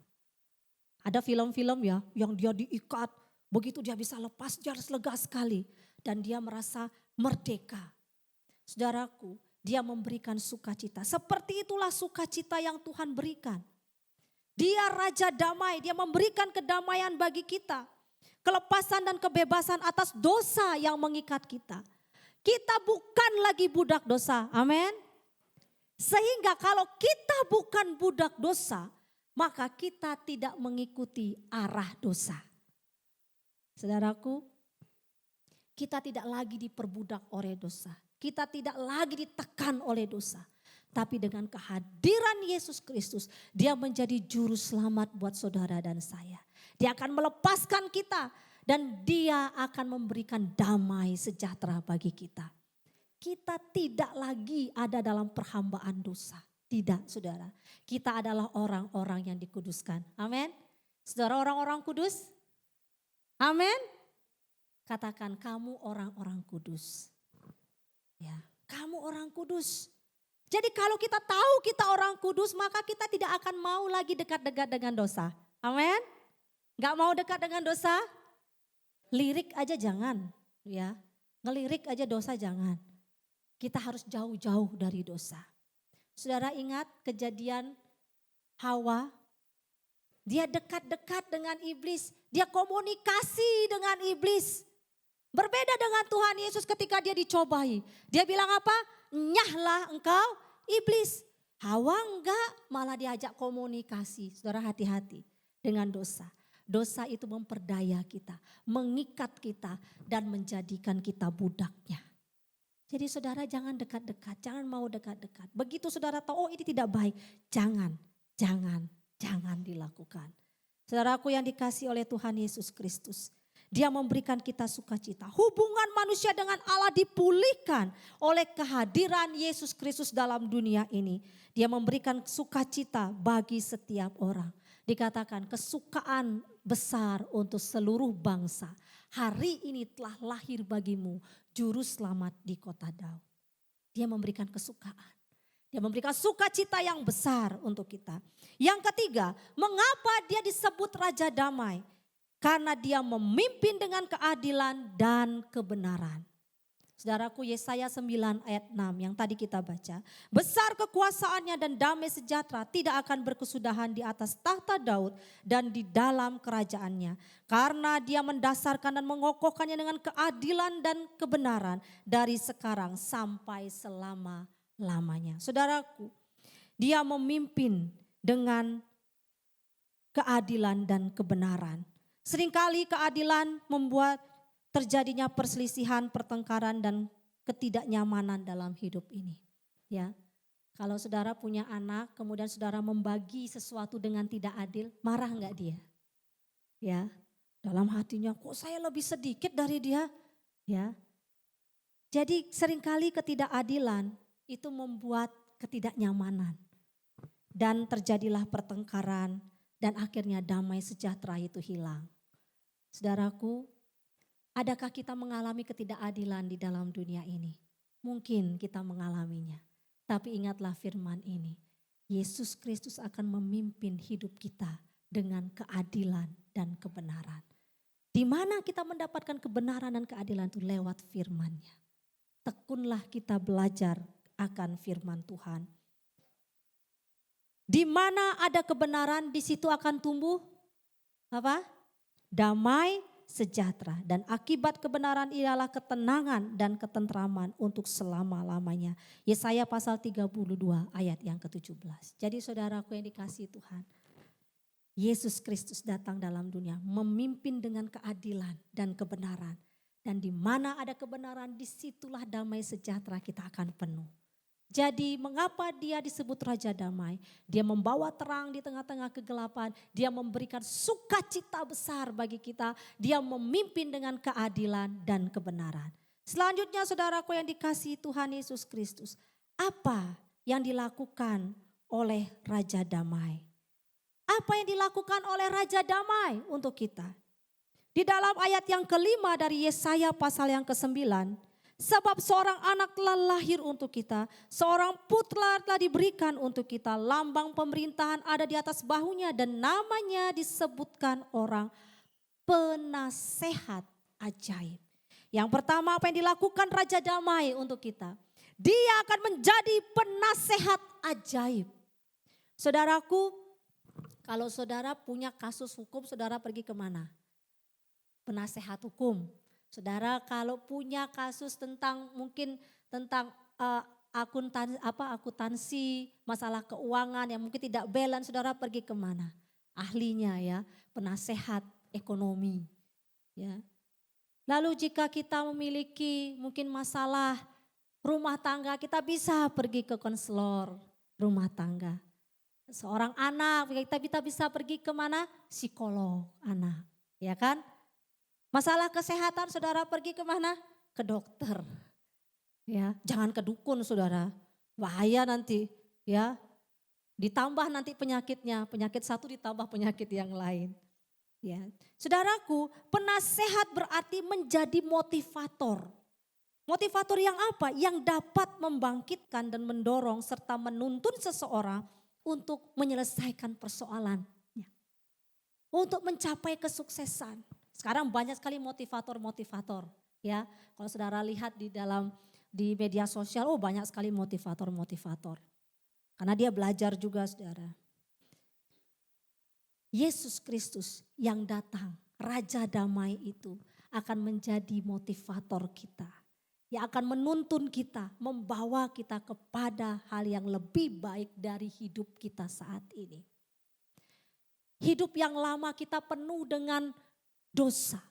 Ada film-film ya, yang dia diikat, begitu dia bisa lepas, dia harus lega sekali. Dan dia merasa merdeka. Saudaraku, dia memberikan sukacita. Seperti itulah sukacita yang Tuhan berikan. Dia Raja Damai, dia memberikan kedamaian bagi kita. Kelepasan dan kebebasan atas dosa yang mengikat kita. Kita bukan lagi budak dosa, amin. Sehingga kalau kita bukan budak dosa, maka kita tidak mengikuti arah dosa. Saudaraku, kita tidak lagi diperbudak oleh dosa. Kita tidak lagi ditekan oleh dosa. Tapi dengan kehadiran Yesus Kristus, dia menjadi juru selamat buat saudara dan saya. Dia akan melepaskan kita dan dia akan memberikan damai sejahtera bagi kita. Kita tidak lagi ada dalam perhambaan dosa. Tidak saudara, kita adalah orang-orang yang dikuduskan. Amin. Saudara orang-orang kudus? Amin. Katakan kamu orang-orang kudus. Ya, kamu orang kudus. Jadi kalau kita tahu kita orang kudus, maka kita tidak akan mau lagi dekat-dekat dengan dosa. Amin. Gak mau dekat dengan dosa? Lirik aja jangan, ya. Ngelirik aja dosa jangan. Kita harus jauh-jauh dari dosa. Saudara ingat kejadian Hawa? Dia dekat-dekat dengan iblis, dia komunikasi dengan iblis. Berbeda dengan Tuhan Yesus ketika dia dicobai. Dia bilang apa? Nyahlah engkau iblis. Hawa enggak, malah diajak komunikasi. Saudara hati-hati dengan dosa. Dosa itu memperdaya kita, mengikat kita dan menjadikan kita budaknya. Jadi saudara jangan dekat-dekat, jangan mau dekat-dekat. Begitu saudara tahu oh ini tidak baik, jangan dilakukan. Saudaraku yang dikasihi oleh Tuhan Yesus Kristus. Dia memberikan kita sukacita. Hubungan manusia dengan Allah dipulihkan oleh kehadiran Yesus Kristus dalam dunia ini. Dia memberikan sukacita bagi setiap orang. Dikatakan kesukaan besar untuk seluruh bangsa. Hari ini telah lahir bagimu juru selamat di kota Daud. Dia memberikan kesukaan. Dia memberikan sukacita yang besar untuk kita. Yang ketiga, mengapa dia disebut Raja Damai? Karena dia memimpin dengan keadilan dan kebenaran. Saudaraku Yesaya 9 ayat 6 yang tadi kita baca. Besar kekuasaannya dan damai sejahtera tidak akan berkesudahan di atas tahta Daud dan di dalam kerajaannya. Karena dia mendasarkan dan mengokohkannya dengan keadilan dan kebenaran dari sekarang sampai selama-lamanya. Saudaraku, dia memimpin dengan keadilan dan kebenaran. Seringkali keadilan membuat terjadinya perselisihan, pertengkaran dan ketidaknyamanan dalam hidup ini. Ya, kalau saudara punya anak, kemudian saudara membagi sesuatu dengan tidak adil, marah enggak dia? Ya, dalam hatinya kok saya lebih sedikit dari dia? Ya, jadi seringkali ketidakadilan itu membuat ketidaknyamanan dan terjadilah pertengkaran dan akhirnya damai sejahtera itu hilang. Saudaraku, adakah kita mengalami ketidakadilan di dalam dunia ini? Mungkin kita mengalaminya. Tapi ingatlah firman ini. Yesus Kristus akan memimpin hidup kita dengan keadilan dan kebenaran. Di mana kita mendapatkan kebenaran dan keadilan itu lewat firman-Nya. Tekunlah kita belajar akan firman Tuhan. Di mana ada kebenaran, di situ akan tumbuh apa? Damai sejahtera, dan akibat kebenaran ialah ketenangan dan ketentraman untuk selama-lamanya. Yesaya pasal 32 ayat yang ke-17. Jadi saudaraku yang dikasihi Tuhan, Yesus Kristus datang dalam dunia memimpin dengan keadilan dan kebenaran. Dan di mana ada kebenaran, disitulah damai sejahtera kita akan penuh. Jadi mengapa dia disebut Raja Damai? Dia membawa terang di tengah-tengah kegelapan. Dia memberikan sukacita besar bagi kita. Dia memimpin dengan keadilan dan kebenaran. Selanjutnya saudaraku yang dikasihi Tuhan Yesus Kristus. Apa yang dilakukan oleh Raja Damai? Apa yang dilakukan oleh Raja Damai untuk kita? Di dalam ayat yang kelima dari Yesaya pasal yang ke-9. Sebab seorang anak telah lahir untuk kita, seorang putra telah diberikan untuk kita, lambang pemerintahan ada di atas bahunya dan namanya disebutkan orang penasehat ajaib. Yang pertama apa yang dilakukan Raja Damai untuk kita? Dia akan menjadi penasehat ajaib. Saudaraku, kalau saudara punya kasus hukum, saudara pergi kemana? Penasehat hukum. Saudara kalau punya kasus tentang mungkin tentang akuntansi, masalah keuangan yang mungkin tidak balance, saudara pergi kemana? Ahlinya ya, penasehat ekonomi. Ya. Lalu jika kita memiliki mungkin masalah rumah tangga, kita bisa pergi ke konselor rumah tangga. Seorang anak, kita bisa pergi kemana? Psikolog anak, ya kan? Masalah kesehatan saudara pergi kemana? Ke dokter. Ya, jangan ke dukun saudara. Bahaya nanti ya. Ditambah nanti penyakitnya, penyakit satu ditambah penyakit yang lain. Ya. Saudaraku, penasehat berarti menjadi motivator. Motivator yang apa? Yang dapat membangkitkan dan mendorong serta menuntun seseorang untuk menyelesaikan persoalannya. untuk mencapai kesuksesan. Sekarang banyak sekali motivator-motivator, ya. Kalau saudara lihat di media sosial, oh banyak sekali motivator-motivator. Karena dia belajar juga, saudara. Yesus Kristus yang datang, Raja Damai itu akan menjadi motivator kita. Yang akan menuntun kita, membawa kita kepada hal yang lebih baik dari hidup kita saat ini. Hidup yang lama kita penuh dengan dosa.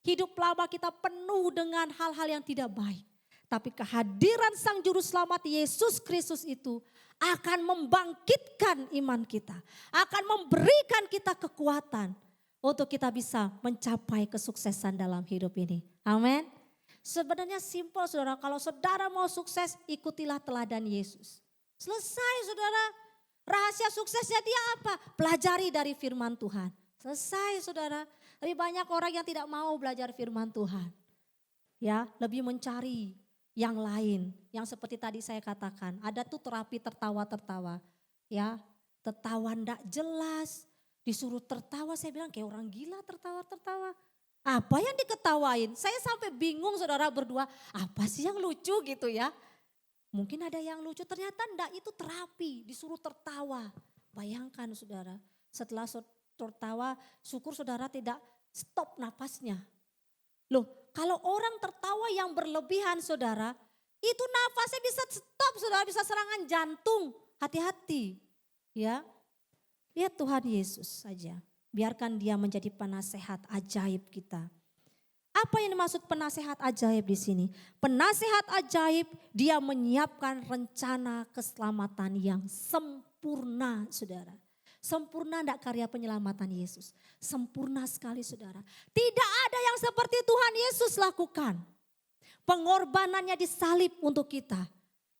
Hidup lama kita penuh dengan hal-hal yang tidak baik. Tapi kehadiran Sang Juru Selamat Yesus Kristus itu akan membangkitkan iman kita. Akan memberikan kita kekuatan untuk kita bisa mencapai kesuksesan dalam hidup ini. Amin. Sebenarnya simpel saudara, kalau saudara mau sukses ikutilah teladan Yesus. Selesai saudara, rahasia suksesnya dia apa? Pelajari dari firman Tuhan. Selesai saudara, lebih banyak orang yang tidak mau belajar firman Tuhan. Ya, lebih mencari yang lain, yang seperti tadi saya katakan, ada tuh terapi tertawa-tertawa. Ya, tertawa ndak jelas, disuruh tertawa, saya bilang kayak orang gila tertawa-tertawa. Apa yang diketawain? Saya sampai bingung saudara berdua, apa sih yang lucu gitu ya. Mungkin ada yang lucu, ternyata enggak, itu terapi, disuruh tertawa. Bayangkan saudara, setelah tertawa, syukur saudara tidak stop napasnya. Loh, kalau orang tertawa yang berlebihan saudara, itu nafasnya bisa stop saudara, bisa serangan jantung. Hati-hati ya. Lihat Tuhan Yesus saja. Biarkan dia menjadi penasehat ajaib kita. Apa yang dimaksud penasehat ajaib di sini? Penasehat ajaib dia menyiapkan rencana keselamatan yang sempurna saudara. Sempurna enggak karya penyelamatan Yesus? Sempurna sekali saudara. Tidak ada yang seperti Tuhan Yesus lakukan. Pengorbanannya disalib untuk kita.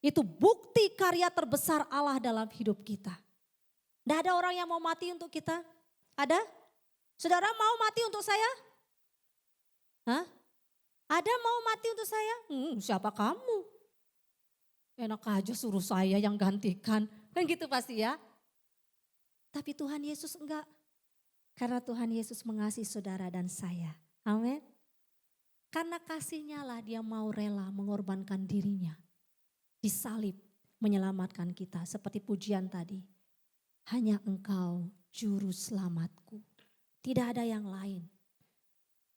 Itu bukti karya terbesar Allah dalam hidup kita. Tidak ada orang yang mau mati untuk kita? Ada? Saudara mau mati untuk saya? Hah? Ada mau mati untuk saya? Siapa kamu? Enak aja suruh saya yang gantikan. Kan gitu pasti ya. Tapi Tuhan Yesus enggak. Karena Tuhan Yesus mengasihi saudara dan saya. Amin. Karena kasihnya lah dia mau rela mengorbankan dirinya. Disalib menyelamatkan kita. Seperti pujian tadi. Hanya engkau juru selamatku. Tidak ada yang lain.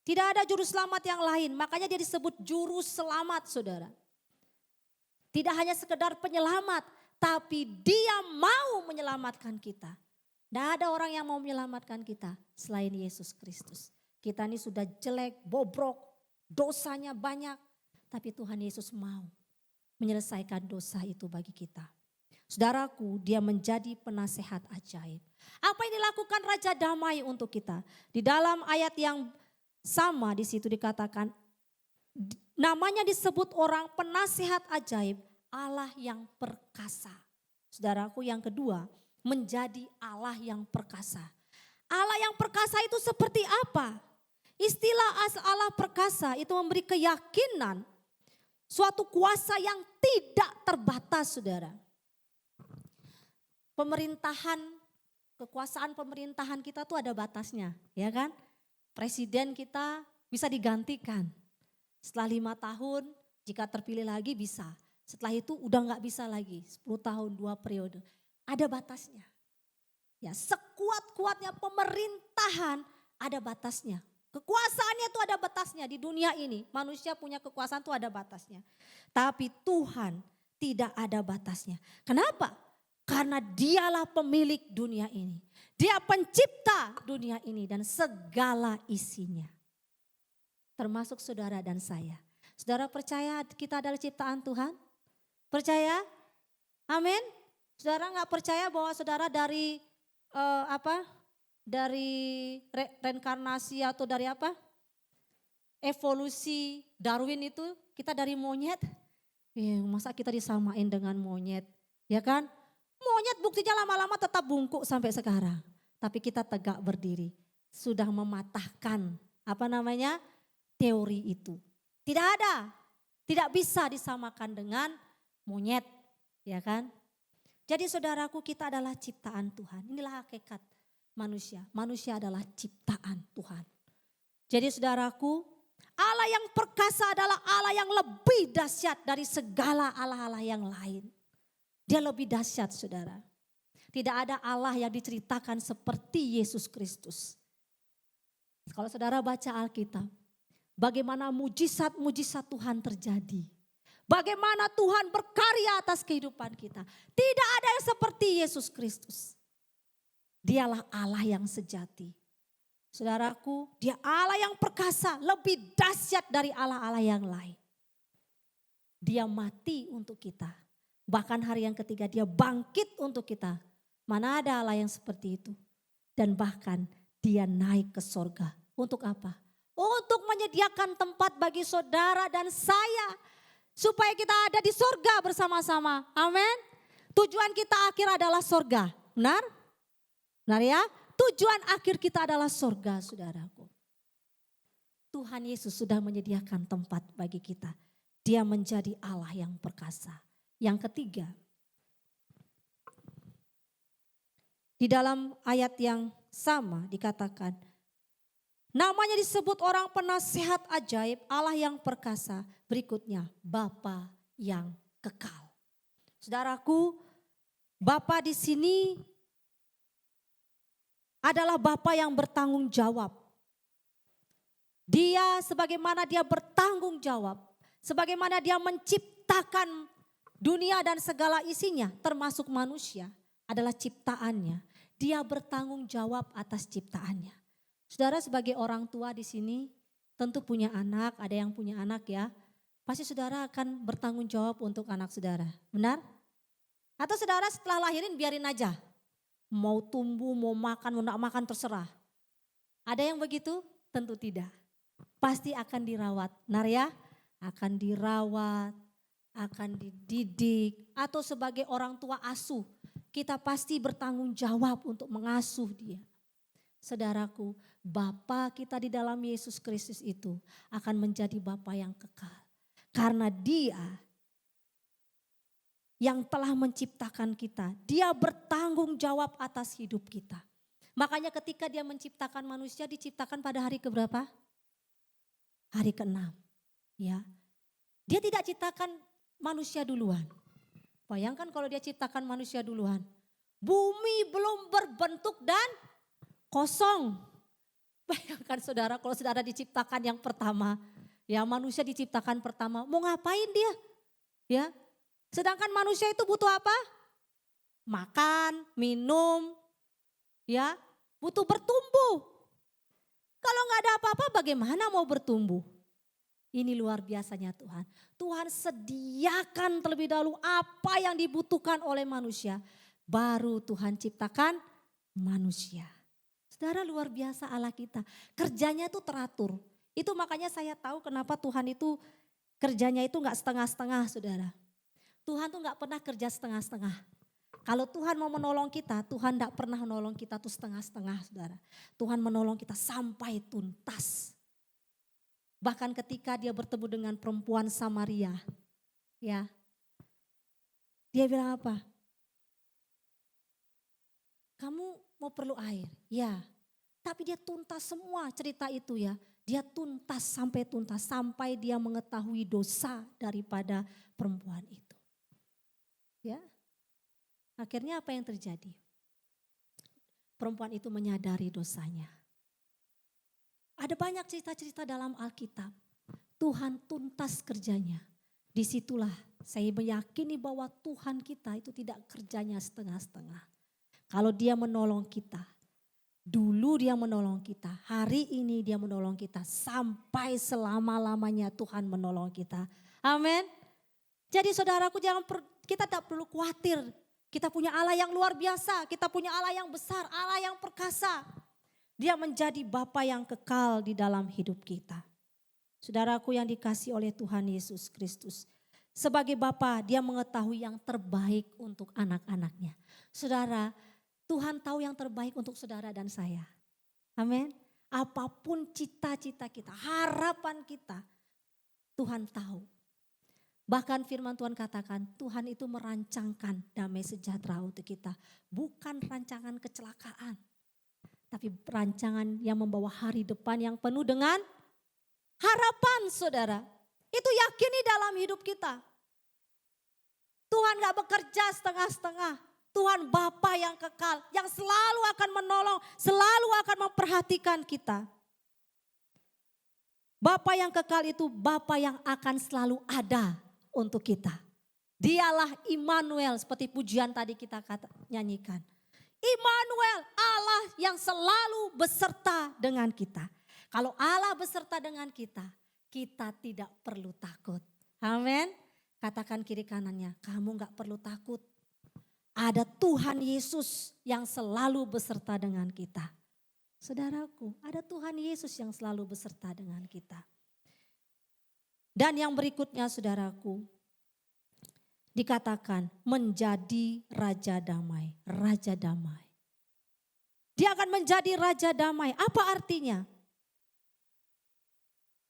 Tidak ada juru selamat yang lain. Makanya dia disebut juru selamat saudara. Tidak hanya sekedar penyelamat. Tapi dia mau menyelamatkan kita. Tidak ada orang yang mau menyelamatkan kita selain Yesus Kristus. Kita ini sudah jelek, bobrok, dosanya banyak. Tapi Tuhan Yesus mau menyelesaikan dosa itu bagi kita. Saudaraku, dia menjadi penasehat ajaib. Apa yang dilakukan Raja Damai untuk kita? Di dalam ayat yang sama di situ dikatakan, namanya disebut orang penasehat ajaib, Allah yang perkasa. Saudaraku, yang kedua, menjadi Allah yang perkasa. Allah yang perkasa itu seperti apa? Istilah Allah perkasa itu memberi keyakinan, suatu kuasa yang tidak terbatas saudara. Pemerintahan, kekuasaan pemerintahan kita tuh ada batasnya, ya kan? Presiden kita bisa digantikan. Setelah 5 tahun, jika terpilih lagi bisa. Setelah itu udah gak bisa lagi, 10 tahun, 2 periode. Ada batasnya. Ya, sekuat-kuatnya pemerintahan ada batasnya. Kekuasaannya itu ada batasnya di dunia ini. Manusia punya kekuasaan itu ada batasnya. Tapi Tuhan tidak ada batasnya. Kenapa? Karena dialah pemilik dunia ini. Dia pencipta dunia ini dan segala isinya. Termasuk saudara dan saya. Saudara percaya kita adalah ciptaan Tuhan? Percaya? Amin. Saudara gak percaya bahwa saudara dari reinkarnasi atau dari apa? Evolusi Darwin itu kita dari monyet. Masa kita disamain dengan monyet? Ya kan? Monyet buktinya lama-lama tetap bungkuk sampai sekarang. Tapi kita tegak berdiri. Sudah mematahkan teori itu. Tidak ada. Tidak bisa disamakan dengan monyet. Ya kan? Jadi saudaraku, kita adalah ciptaan Tuhan. Inilah hakikat. manusia. Manusia adalah ciptaan Tuhan. Jadi saudaraku, Allah yang perkasa adalah Allah yang lebih dahsyat dari segala Allah-Allah yang lain. Dia lebih dahsyat saudara. Tidak ada Allah yang diceritakan seperti Yesus Kristus. Kalau saudara baca Alkitab, bagaimana mujizat-mujizat Tuhan terjadi. Bagaimana Tuhan berkarya atas kehidupan kita. Tidak ada yang seperti Yesus Kristus. Dialah Allah yang sejati. Saudaraku, dia Allah yang perkasa, lebih dahsyat dari Allah-Allah yang lain. Dia mati untuk kita. Bahkan hari yang ketiga dia bangkit untuk kita. Mana ada Allah yang seperti itu. Dan bahkan dia naik ke sorga. Untuk apa? Untuk menyediakan tempat bagi saudara dan saya. Supaya kita ada di sorga bersama-sama. Amin. Tujuan kita akhir adalah sorga. Benar? Benar ya? Tujuan akhir kita adalah sorga saudaraku. Tuhan Yesus sudah menyediakan tempat bagi kita. Dia menjadi Allah yang perkasa. Yang ketiga. Di dalam ayat yang sama dikatakan. Namanya disebut orang penasehat ajaib, Allah yang perkasa. Berikutnya Bapa yang kekal. Saudaraku, Bapa di sini adalah Bapa yang bertanggung jawab. Dia sebagaimana dia bertanggung jawab, sebagaimana dia menciptakan dunia dan segala isinya termasuk manusia adalah ciptaannya. Dia bertanggung jawab atas ciptaannya. Saudara sebagai orang tua di sini tentu punya anak, ada yang punya anak ya. Pasti saudara akan bertanggung jawab untuk anak saudara, benar? Atau saudara setelah lahirin biarin aja. Mau tumbuh, mau makan, mau enggak makan terserah. Ada yang begitu? Tentu tidak. Pasti akan dirawat. Benar ya? Akan dirawat, akan dididik. Atau sebagai orang tua asuh, kita pasti bertanggung jawab untuk mengasuh dia. Saudaraku, Bapa kita di dalam Yesus Kristus itu akan menjadi Bapa yang kekal. Karena dia yang telah menciptakan kita, dia bertanggung jawab atas hidup kita. Makanya ketika dia menciptakan manusia, diciptakan pada hari keberapa? Hari ke-6. Ya. Dia tidak ciptakan manusia duluan. Bayangkan kalau dia ciptakan manusia duluan. Bumi belum berbentuk dan kosong. Bayangkan saudara, kalau saudara diciptakan yang pertama, ya manusia diciptakan pertama, mau ngapain dia? Ya. Sedangkan manusia itu butuh apa? Makan, minum, ya, butuh bertumbuh. Kalau nggak ada apa-apa bagaimana mau bertumbuh? Ini luar biasanya Tuhan. Tuhan sediakan terlebih dahulu apa yang dibutuhkan oleh manusia. Baru Tuhan ciptakan manusia. Saudara luar biasa Allah kita. Kerjanya itu teratur. Itu makanya saya tahu kenapa Tuhan itu kerjanya itu nggak setengah-setengah saudara. Tuhan tuh nggak pernah kerja setengah-setengah. Kalau Tuhan mau menolong kita, Tuhan tidak pernah menolong kita tuh setengah-setengah saudara. Tuhan menolong kita sampai tuntas. Bahkan ketika dia bertemu dengan perempuan Samaria, ya, dia bilang apa? Kamu mau perlu air? Ya, tapi dia tuntas semua cerita itu ya. Dia tuntas sampai dia mengetahui dosa daripada perempuan itu. Ya, akhirnya apa yang terjadi? Perempuan itu menyadari dosanya. Ada banyak cerita-cerita dalam Alkitab. Tuhan tuntas kerjanya. Disitulah saya meyakini bahwa Tuhan kita itu tidak kerjanya setengah-setengah. Kalau dia menolong kita, dulu dia menolong kita, hari ini dia menolong kita, sampai selama-lamanya Tuhan menolong kita. Amin. Jadi saudaraku kita tidak perlu khawatir. Kita punya Allah yang luar biasa, kita punya Allah yang besar, Allah yang perkasa. Dia menjadi Bapa yang kekal di dalam hidup kita. Saudaraku yang dikasihi oleh Tuhan Yesus Kristus. Sebagai Bapa dia mengetahui yang terbaik untuk anak-anaknya. Saudara, Tuhan tahu yang terbaik untuk saudara dan saya. Amin. Apapun cita-cita kita, harapan kita, Tuhan tahu. Bahkan firman Tuhan katakan Tuhan itu merancangkan damai sejahtera untuk kita. Bukan rancangan kecelakaan. tapi rancangan yang membawa hari depan yang penuh dengan harapan, saudara. Itu yakini dalam hidup kita. Tuhan gak bekerja setengah-setengah. Tuhan Bapa yang kekal, yang selalu akan menolong, selalu akan memperhatikan kita. Bapa yang kekal itu Bapa yang akan selalu ada untuk kita. Dialah Immanuel, seperti pujian tadi kita nyanyikan. Immanuel, Allah yang selalu beserta dengan kita. Kalau Allah beserta dengan kita, kita tidak perlu takut. Amin. Katakan kiri kanannya, kamu gak perlu takut. Ada Tuhan Yesus yang selalu beserta dengan kita. Saudaraku, ada Tuhan Yesus yang selalu beserta dengan kita. Dan yang berikutnya saudaraku, dikatakan menjadi Raja Damai. Raja Damai. Dia akan menjadi Raja Damai. Apa artinya?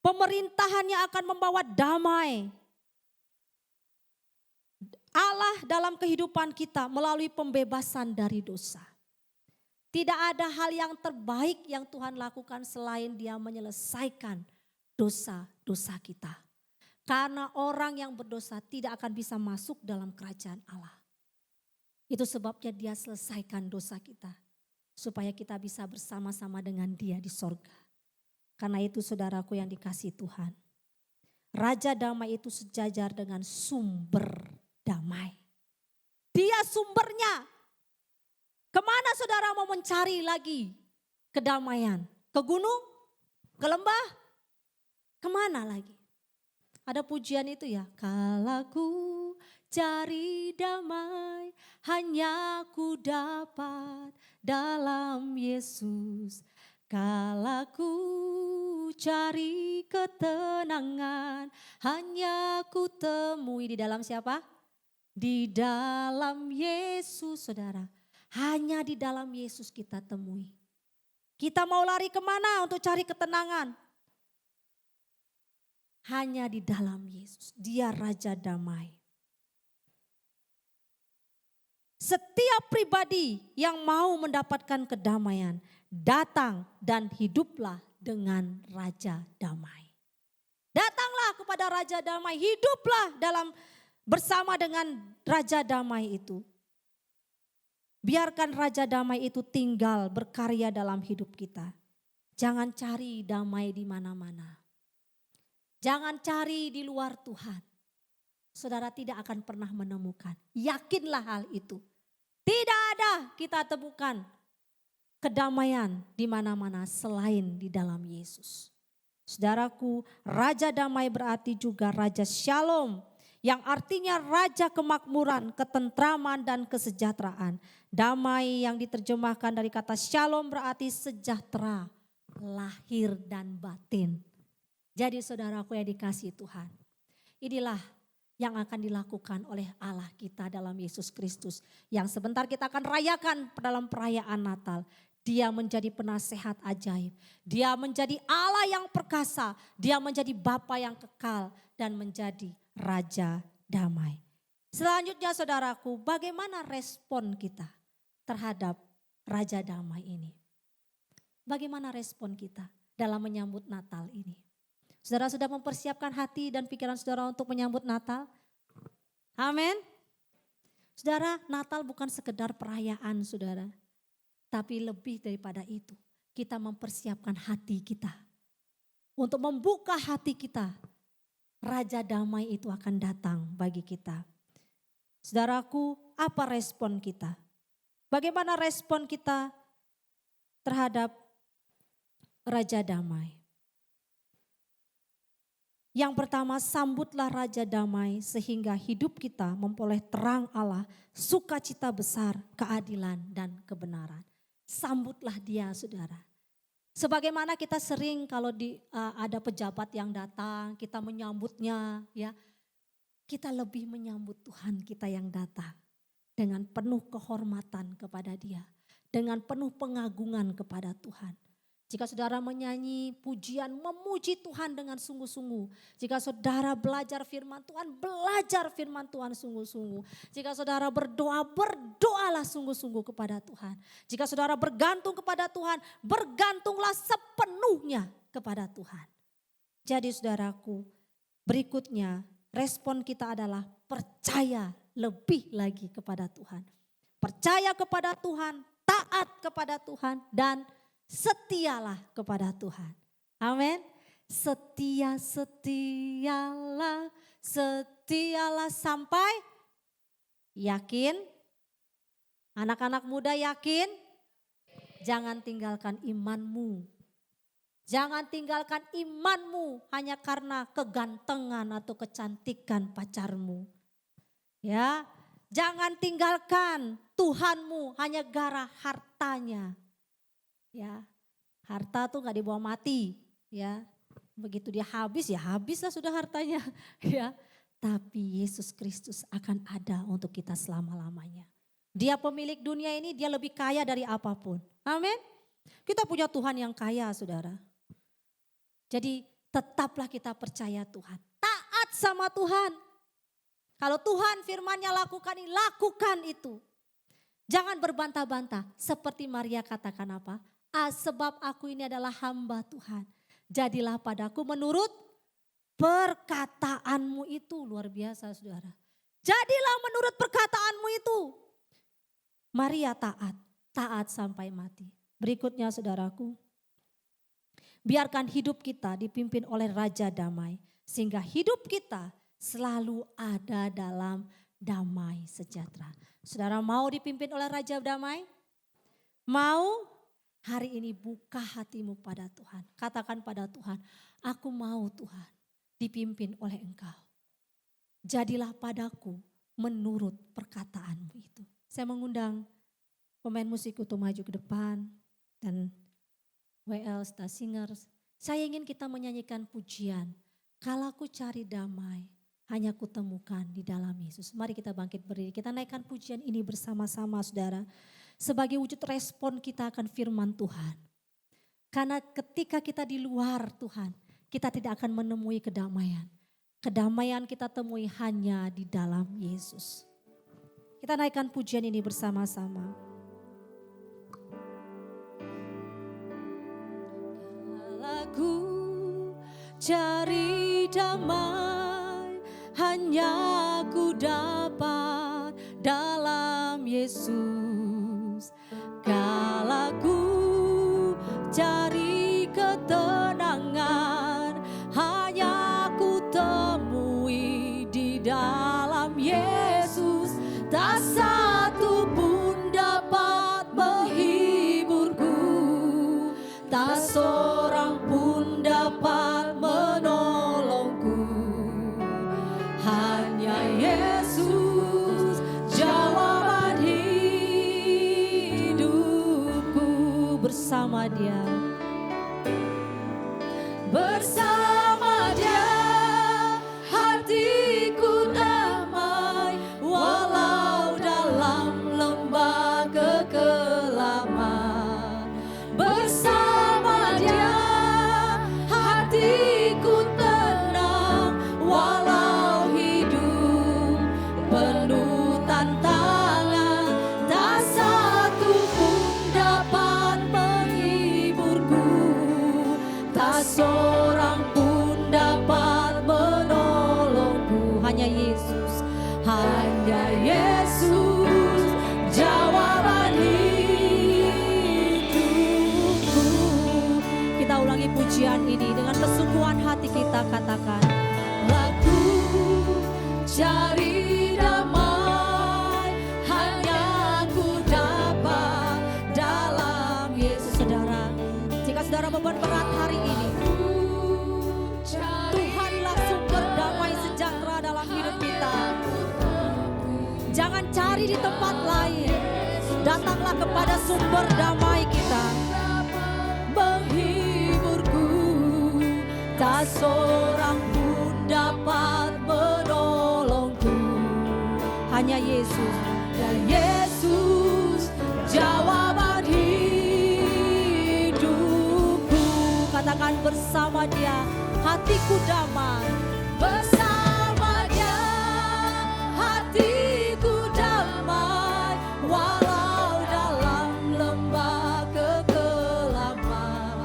Pemerintahannya akan membawa damai. Allah dalam kehidupan kita melalui pembebasan dari dosa. Tidak ada hal yang terbaik yang Tuhan lakukan selain Dia menyelesaikan dosa-dosa kita. Karena orang yang berdosa tidak akan bisa masuk dalam kerajaan Allah. Itu sebabnya Dia selesaikan dosa kita. Supaya kita bisa bersama-sama dengan Dia di sorga. Karena itu saudaraku yang dikasihi Tuhan. Raja damai itu sejajar dengan sumber damai. Dia sumbernya. Kemana saudara mau mencari lagi kedamaian? Ke gunung? Ke lembah? Kemana lagi? Ada pujian itu ya. Kalau ku cari damai, hanya ku dapat dalam Yesus. Kalau ku cari ketenangan, hanya ku temui di dalam siapa? Di dalam Yesus, saudara. Hanya di dalam Yesus kita temui. Kita mau lari kemana untuk cari ketenangan? Hanya di dalam Yesus. Dia Raja Damai. Setiap pribadi yang mau mendapatkan kedamaian, datang dan hiduplah dengan Raja Damai. Datanglah kepada Raja Damai, hiduplah bersama dengan Raja Damai itu. Biarkan Raja Damai itu tinggal berkarya dalam hidup kita. Jangan cari damai di mana-mana. Jangan cari di luar Tuhan. Saudara tidak akan pernah menemukan. Yakinlah hal itu. Tidak ada kita temukan kedamaian di mana-mana selain di dalam Yesus. Saudaraku, Raja Damai berarti juga Raja Shalom. Yang artinya Raja kemakmuran, ketentraman dan kesejahteraan. Damai yang diterjemahkan dari kata Shalom berarti sejahtera, lahir dan batin. Jadi saudaraku yang dikasihi Tuhan. Inilah yang akan dilakukan oleh Allah kita dalam Yesus Kristus. Yang sebentar kita akan rayakan dalam perayaan Natal. Dia menjadi penasehat ajaib. Dia menjadi Allah yang perkasa. Dia menjadi Bapa yang kekal dan menjadi Raja Damai. Selanjutnya saudaraku, bagaimana respon kita terhadap Raja Damai ini? Bagaimana respon kita dalam menyambut Natal ini? Saudara sudah mempersiapkan hati dan pikiran saudara untuk menyambut Natal? Amin. Saudara, Natal bukan sekedar perayaan saudara. Tapi lebih daripada itu, kita mempersiapkan hati kita. Untuk membuka hati kita, Raja Damai itu akan datang bagi kita. Saudaraku, apa respon kita? Bagaimana respon kita terhadap Raja Damai? Yang pertama, sambutlah Raja Damai sehingga hidup kita memperoleh terang Allah, sukacita besar, keadilan dan kebenaran. Sambutlah Dia saudara. Sebagaimana kita sering kalau ada pejabat yang datang, kita menyambutnya ya. Kita lebih menyambut Tuhan kita yang datang dengan penuh kehormatan kepada Dia, dengan penuh pengagungan kepada Tuhan. Jika saudara menyanyi pujian, memuji Tuhan dengan sungguh-sungguh. Jika saudara belajar firman Tuhan, belajar firman Tuhan sungguh-sungguh. Jika saudara berdoa, berdoalah sungguh-sungguh kepada Tuhan. Jika saudara bergantung kepada Tuhan, bergantunglah sepenuhnya kepada Tuhan. Jadi saudaraku, berikutnya respon kita adalah percaya lebih lagi kepada Tuhan. Percaya kepada Tuhan, taat kepada Tuhan, dan setialah kepada Tuhan. Amin. Setialah sampai yakin. Anak-anak muda yakin? Jangan tinggalkan imanmu. Jangan tinggalkan imanmu hanya karena kegantengan atau kecantikan pacarmu. Ya, jangan tinggalkan Tuhanmu hanya gara hartanya. Ya, harta tuh gak dibawa mati, ya. Begitu dia habis, ya habislah sudah hartanya, ya. Tapi Yesus Kristus akan ada untuk kita selama-lamanya. Dia pemilik dunia ini, dia lebih kaya dari apapun. Amin. Kita punya Tuhan yang kaya, saudara. Jadi tetaplah kita percaya Tuhan. Taat sama Tuhan. Kalau Tuhan firman-Nya lakukan ini, lakukan itu. Jangan berbantah-bantah. Seperti Maria katakan apa? Sebab aku ini adalah hamba Tuhan. Jadilah padaku menurut perkataanmu itu. Luar biasa saudara. Jadilah menurut perkataanmu itu. Maria taat sampai mati. Berikutnya saudaraku. Biarkan hidup kita dipimpin oleh Raja Damai. Sehingga hidup kita selalu ada dalam damai sejahtera. Saudara mau dipimpin oleh Raja Damai? Mau? Hari ini buka hatimu pada Tuhan. Katakan pada Tuhan, aku mau Tuhan dipimpin oleh Engkau. Jadilah padaku menurut perkataanmu itu. Saya mengundang pemain musik untuk maju ke depan. Dan WL Star Singers. Saya ingin kita menyanyikan pujian. Kalau aku cari damai, hanya kutemukan di dalam Yesus. Mari kita bangkit berdiri. Kita naikkan pujian ini bersama-sama saudara. Sebagai wujud respon kita akan firman Tuhan. Karena ketika kita di luar Tuhan, kita tidak akan menemui kedamaian. Kedamaian kita temui hanya di dalam Yesus. Kita naikkan pujian ini bersama-sama. Aku cari damai, hanya ku dapat dalam Yesus. Kalau ku cari ketenangan, hanya ku temui di dalam Yesus. Tak satu pun dapat menghiburku, tak seorang pun dapat menolongku. Hanya Yesus jawaban hidupku. Bersama Dia, bersama Dia hatiku damai, walau dalam lembah kekelaman. Bersama Dia hatiku tenang, walau hidup penuh tantangan. Tak satu pun dapat menghiburku, tak seorang pun dapat menolongku. Hanya Yesus, hanya Yesus jawaban hidupku. Kita ulangi pujian ini dengan kesungguhan hati kita, katakan, aku cari damai, hanya ku dapat dalam Yesus. Saudara, jika saudara beban berat hari ini, Tuhanlah sumber damai sejahtera dalam hidup kita. Jangan cari di tempat lain, datanglah kepada sumber damai kita. Menghiburku, tak seorang pun dapat menolongku. Hanya Yesus, dan Yesus jawaban hidupku. katakan bersama Dia hatiku damai. Bersama Dia hatiku damai, walau dalam lembah kegelapan.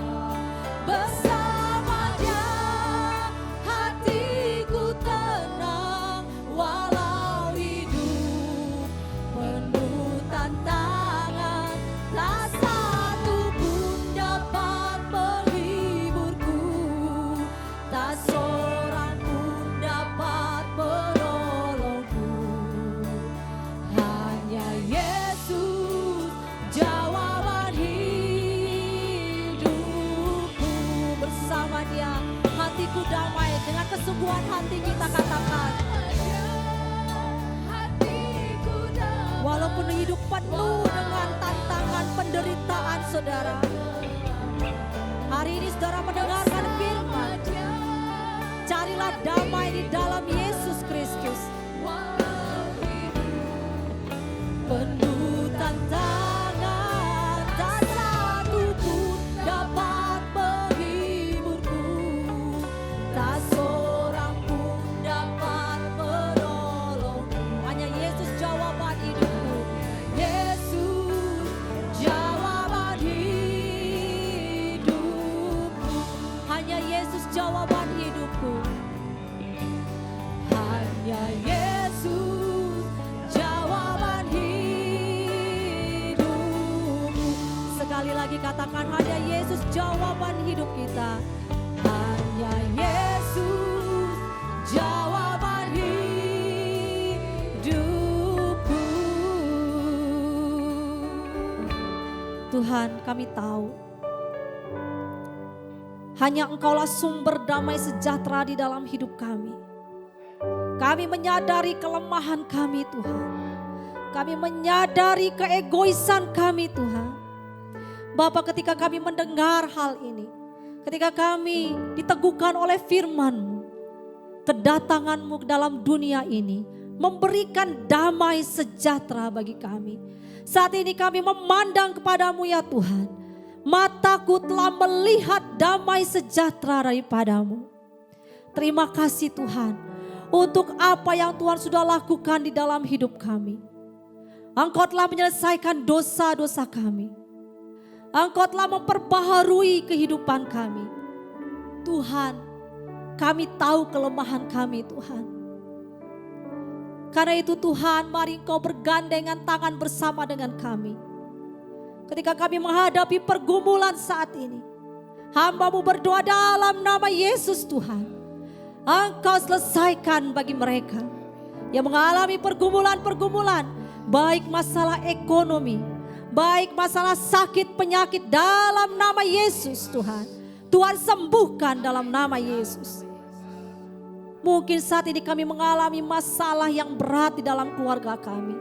Bersama Dia hatiku tenang, walau hidup penuh tantangan. Tak satu pun dapat menghiburku, tak seorang pun dapat menolongku. Hanya Yesus jawaban hidupku. Bersama Dia hatiku damai. Dengan kesungguhan hati kita katakan, Hatiku damai. walaupun hidup penuh dengan tantangan penderitaan saudara, hari ini saudara mendengarkan firman, carilah damai di dalam Yesus Kristus. Penuh tantangan, tak satu pun dapat menghiburku, tak seorang pun dapat menolongku. Hanya Yesus jawaban hidupku. Yesus jawaban hidupku. Hanya Yesus jawaban hidupku. Hanya Yesus jawaban hidupku. Sekali lagi katakan, hanya Yesus jawaban hidup kita. Hanya Yesus jawaban hidupku. Tuhan, kami tahu hanya Engkaulah sumber damai sejahtera di dalam hidup kami. Kami menyadari kelemahan kami Tuhan. Kami menyadari keegoisan kami Tuhan. Bapa, ketika kami mendengar hal ini, ketika kami diteguhkan oleh firman-Mu, kedatangan-Mu ke dalam dunia ini memberikan damai sejahtera bagi kami. Saat ini kami memandang kepadamu ya Tuhan. Mataku telah melihat damai sejahtera daripadamu. Terima kasih Tuhan untuk apa yang Tuhan sudah lakukan di dalam hidup kami. Engkau telah menyelesaikan dosa-dosa kami. Engkau telah memperbaharui kehidupan kami. Tuhan, kami tahu kelemahan kami Tuhan. Karena itu Tuhan, mari Engkau bergandengan tangan bersama dengan kami. Ketika kami menghadapi pergumulan saat ini, hamba-Mu berdoa dalam nama Yesus Tuhan. Engkau selesaikan bagi mereka yang mengalami pergumulan-pergumulan, baik masalah ekonomi, baik masalah sakit penyakit, dalam nama Yesus Tuhan. Tuhan sembuhkan dalam nama Yesus. Mungkin saat ini kami mengalami masalah yang berat di dalam keluarga kami.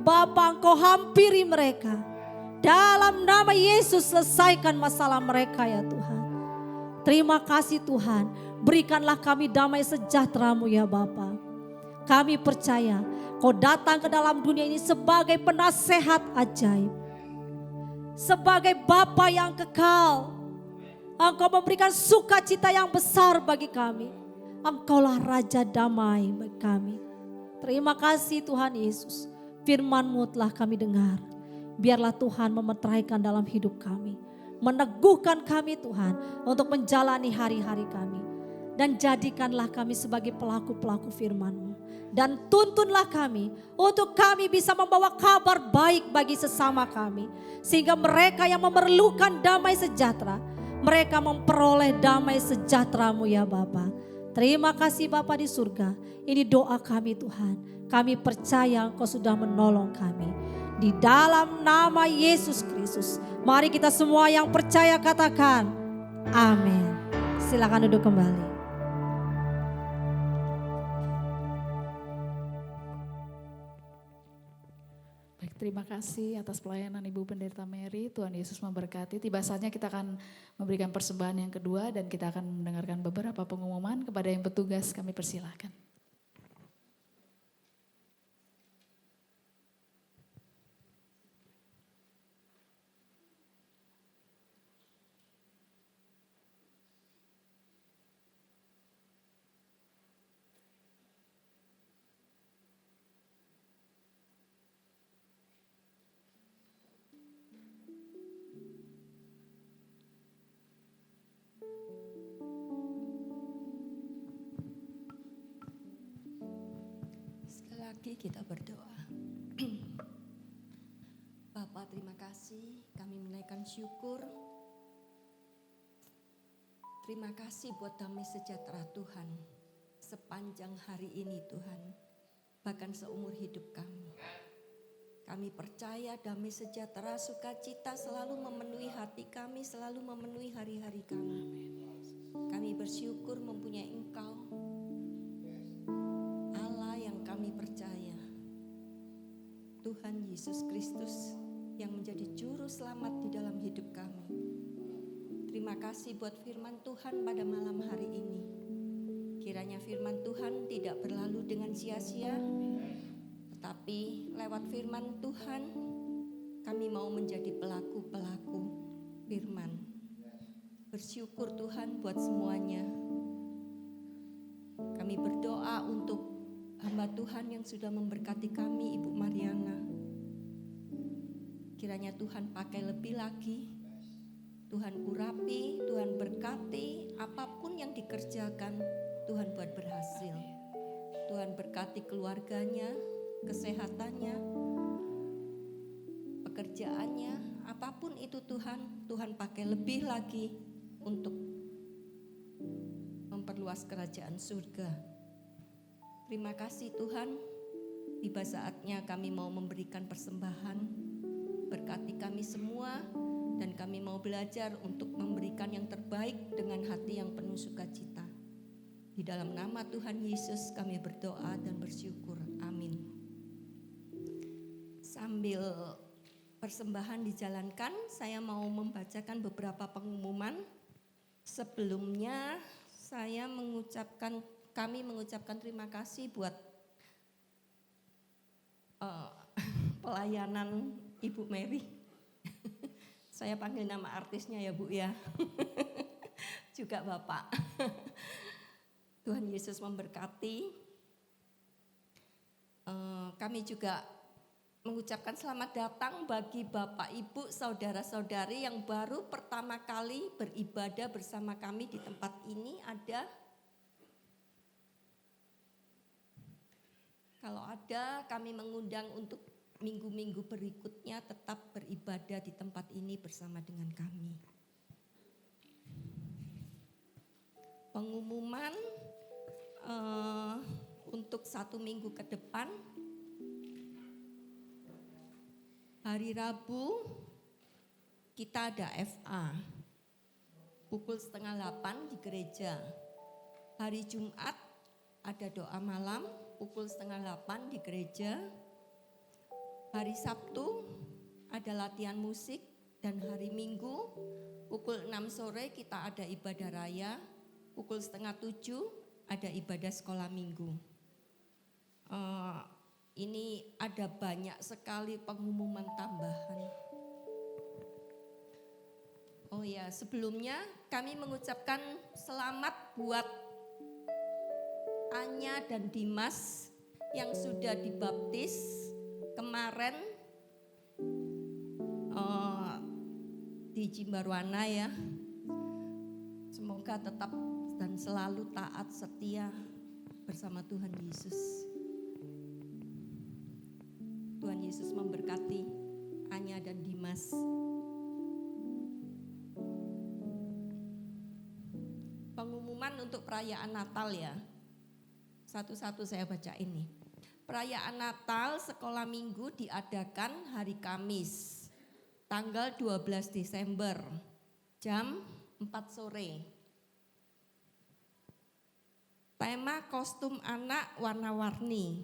Bapa, Engkau hampiri mereka. Dalam nama Yesus selesaikan masalah mereka ya Tuhan. Terima kasih Tuhan. Berikanlah kami damai sejahtera-Mu ya Bapa. Kami percaya Kau datang ke dalam dunia ini sebagai penasehat ajaib. Sebagai Bapa yang kekal. Engkau memberikan sukacita yang besar bagi kami. Engkaulah Raja damai bagi kami. Terima kasih Tuhan Yesus. Firman-Mu telah kami dengar. Biarlah Tuhan memeteraikan dalam hidup kami. Meneguhkan kami Tuhan untuk menjalani hari-hari kami. Dan jadikanlah kami sebagai pelaku-pelaku firman-Mu. Dan tuntunlah kami untuk kami bisa membawa kabar baik bagi sesama kami. Sehingga mereka yang memerlukan damai sejahtera, mereka memperoleh damai sejahtera-Mu ya Bapa. Terima kasih Bapa di surga. Ini doa kami Tuhan. Kami percaya Engkau sudah menolong kami. Di dalam nama Yesus Kristus. Mari kita semua yang percaya katakan amin. Silakan duduk kembali. Baik, terima kasih atas pelayanan Ibu Pendeta Mary. Tuhan Yesus memberkati. Tiba saatnya kita akan memberikan persembahan yang kedua dan kita akan mendengarkan beberapa pengumuman. Kepada yang petugas kami persilahkan. Mari kita berdoa. Bapa, terima kasih, kami menaikkan syukur. Terima kasih buat damai sejahtera Tuhan. Sepanjang hari ini Tuhan, bahkan seumur hidup kami. Kami percaya damai sejahtera, sukacita selalu memenuhi hati kami, selalu memenuhi hari-hari kami. Kami bersyukur mempunyai Engkau, Allah yang kami percaya. Tuhan Yesus Kristus yang menjadi juru selamat di dalam hidup kami. Terima kasih buat firman Tuhan pada malam hari ini. Kiranya firman Tuhan tidak berlalu dengan sia-sia, tetapi lewat firman Tuhan kami mau menjadi pelaku-pelaku firman. Bersyukur Tuhan buat semuanya. Kami berdoa untuk hamba Tuhan yang sudah memberkati kami, Ibu Mariana. Kiranya Tuhan pakai lebih lagi, Tuhan urapi, Tuhan berkati, apapun yang dikerjakan Tuhan buat berhasil. Tuhan berkati keluarganya, kesehatannya, pekerjaannya, apapun itu Tuhan pakai lebih lagi untuk memperluas kerajaan surga. Terima kasih Tuhan, tiba saatnya kami mau memberikan persembahan. Berkati kami semua dan kami mau belajar untuk memberikan yang terbaik dengan hati yang penuh sukacita. Di dalam nama Tuhan Yesus kami berdoa dan bersyukur. Amin. Sambil persembahan dijalankan, saya mau membacakan beberapa pengumuman. Sebelumnya kami mengucapkan terima kasih buat pelayanan Ibu Mary. Saya panggil nama artisnya ya Bu ya. Juga Bapak. Tuhan Yesus memberkati. Kami juga mengucapkan selamat datang bagi Bapak Ibu saudara-saudari yang baru pertama kali beribadah bersama kami di tempat ini. Kalau ada, kami mengundang untuk minggu-minggu berikutnya tetap beribadah di tempat ini bersama dengan kami. Pengumuman untuk 1 minggu ke depan. Hari Rabu kita ada FA pukul 7:30 di gereja. Hari Jumat ada doa malam pukul 7:30 di gereja. Hari Sabtu ada latihan musik dan hari Minggu pukul 6 sore kita ada ibadah raya, pukul 6:30 ada ibadah sekolah minggu. Ini ada banyak sekali pengumuman tambahan. Oh ya, sebelumnya kami mengucapkan selamat buat Anya dan Dimas yang sudah dibaptis kemarin di Jimbaruana ya. Semoga tetap dan selalu taat setia bersama Tuhan Yesus. Tuhan Yesus memberkati Anya dan Dimas. Pengumuman untuk perayaan Natal ya. Satu-satu saya baca ini. Perayaan Natal sekolah minggu diadakan hari Kamis, tanggal 12 Desember, jam 4 sore. Tema kostum anak warna-warni.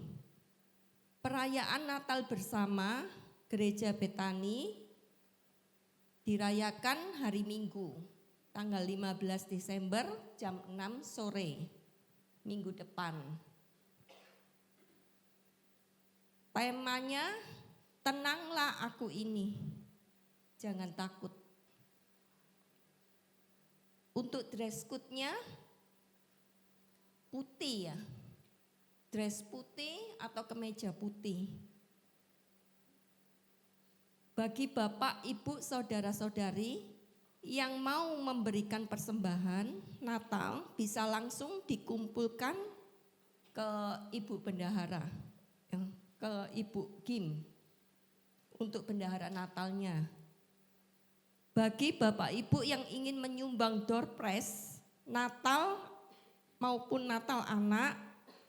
Perayaan Natal bersama Gereja Betani dirayakan hari Minggu, tanggal 15 Desember, jam 6 sore, minggu depan. Temanya, tenanglah aku ini, jangan takut. Untuk dress code-nya putih ya, dress putih atau kemeja putih. Bagi Bapak, Ibu, Saudara-saudari yang mau memberikan persembahan Natal bisa langsung dikumpulkan ke Ibu Bendahara. ke Ibu Kim untuk bendahara Natalnya. Bagi Bapak Ibu yang ingin menyumbang door prize Natal maupun Natal anak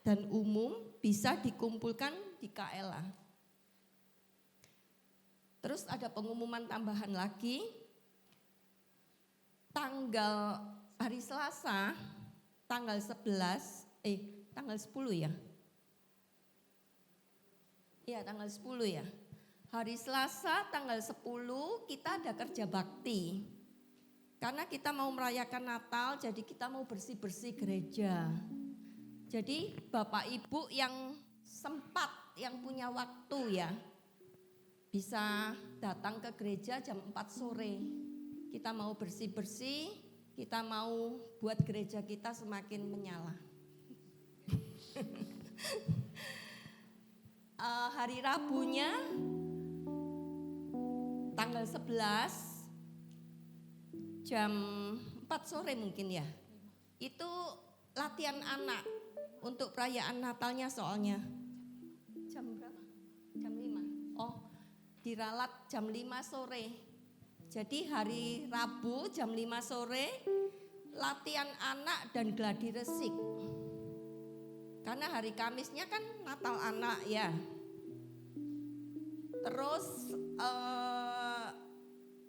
dan umum bisa dikumpulkan di KLA. Terus ada pengumuman tambahan lagi, tanggal hari Selasa, tanggal 10 ya? Iya tanggal 10 ya. Hari Selasa tanggal 10 kita ada kerja bakti. Karena kita mau merayakan Natal, jadi kita mau bersih-bersih gereja. Jadi Bapak Ibu yang sempat, yang punya waktu ya, bisa datang ke gereja jam 4 sore. Kita mau bersih-bersih, kita mau buat gereja kita semakin menyala. Hari Rabunya tanggal 11 jam 4 sore mungkin ya. Itu latihan anak untuk perayaan Natalnya soalnya. Jam berapa? Jam 5. Oh, diralat jam 5 sore. Jadi hari Rabu jam 5 sore latihan anak dan gladi resik. Karena hari Kamisnya kan Natal anak ya. Terus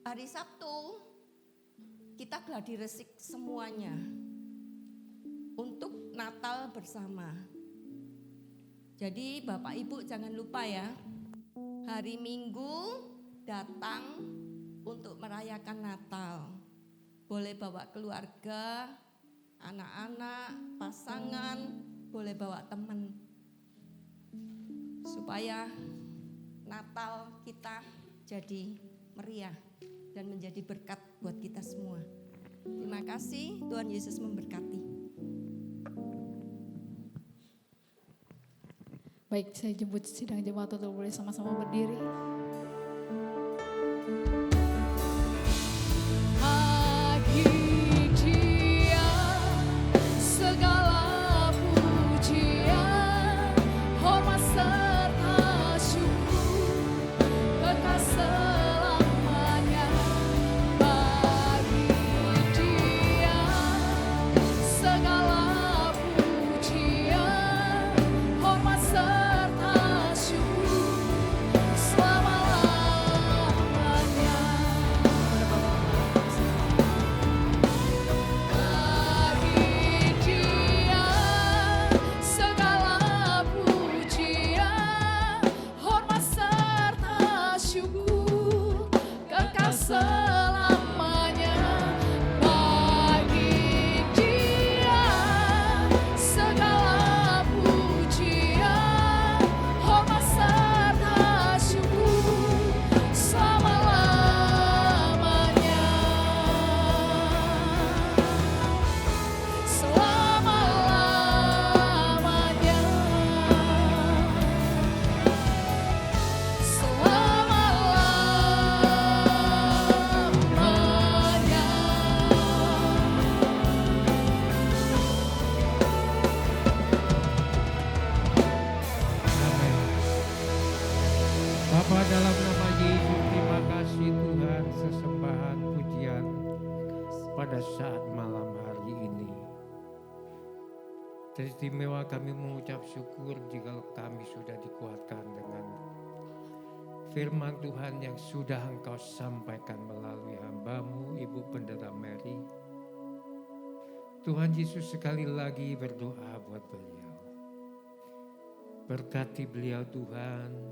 hari Sabtu kita gladi resik semuanya untuk Natal bersama. Jadi Bapak Ibu jangan lupa ya, hari Minggu datang untuk merayakan Natal. Boleh bawa keluarga, anak-anak, pasangan, boleh bawa teman. Supaya Natal kita jadi meriah dan menjadi berkat buat kita semua. Terima kasih, Tuhan Yesus memberkati. Baik, saya jemput sidang jemaat untuk boleh sama-sama berdiri. Bagi Dia segala pujian, hormat serta syukur kekal selamanya. Bagi Dia segala pujian, hormat serta syukur selama-lamanya. Bagi Dia segala pujian, hormat serta syukur kekal selamanya. Bagi Dia segala pujian, hormat serta syukur selama-lamanya. Selama-lamanya. Bapa dalam nama Yesus, terima kasih Tuhan, sesembahan pujian pada saat malam hari ini. Teristimewa kami mengucap syukur jika kami sudah dikuatkan dengan firman Tuhan yang sudah Engkau sampaikan melalui hamba-Mu Ibu Pendeta Mary. Tuhan Yesus sekali lagi berdoa buat beliau. Berkati beliau Tuhan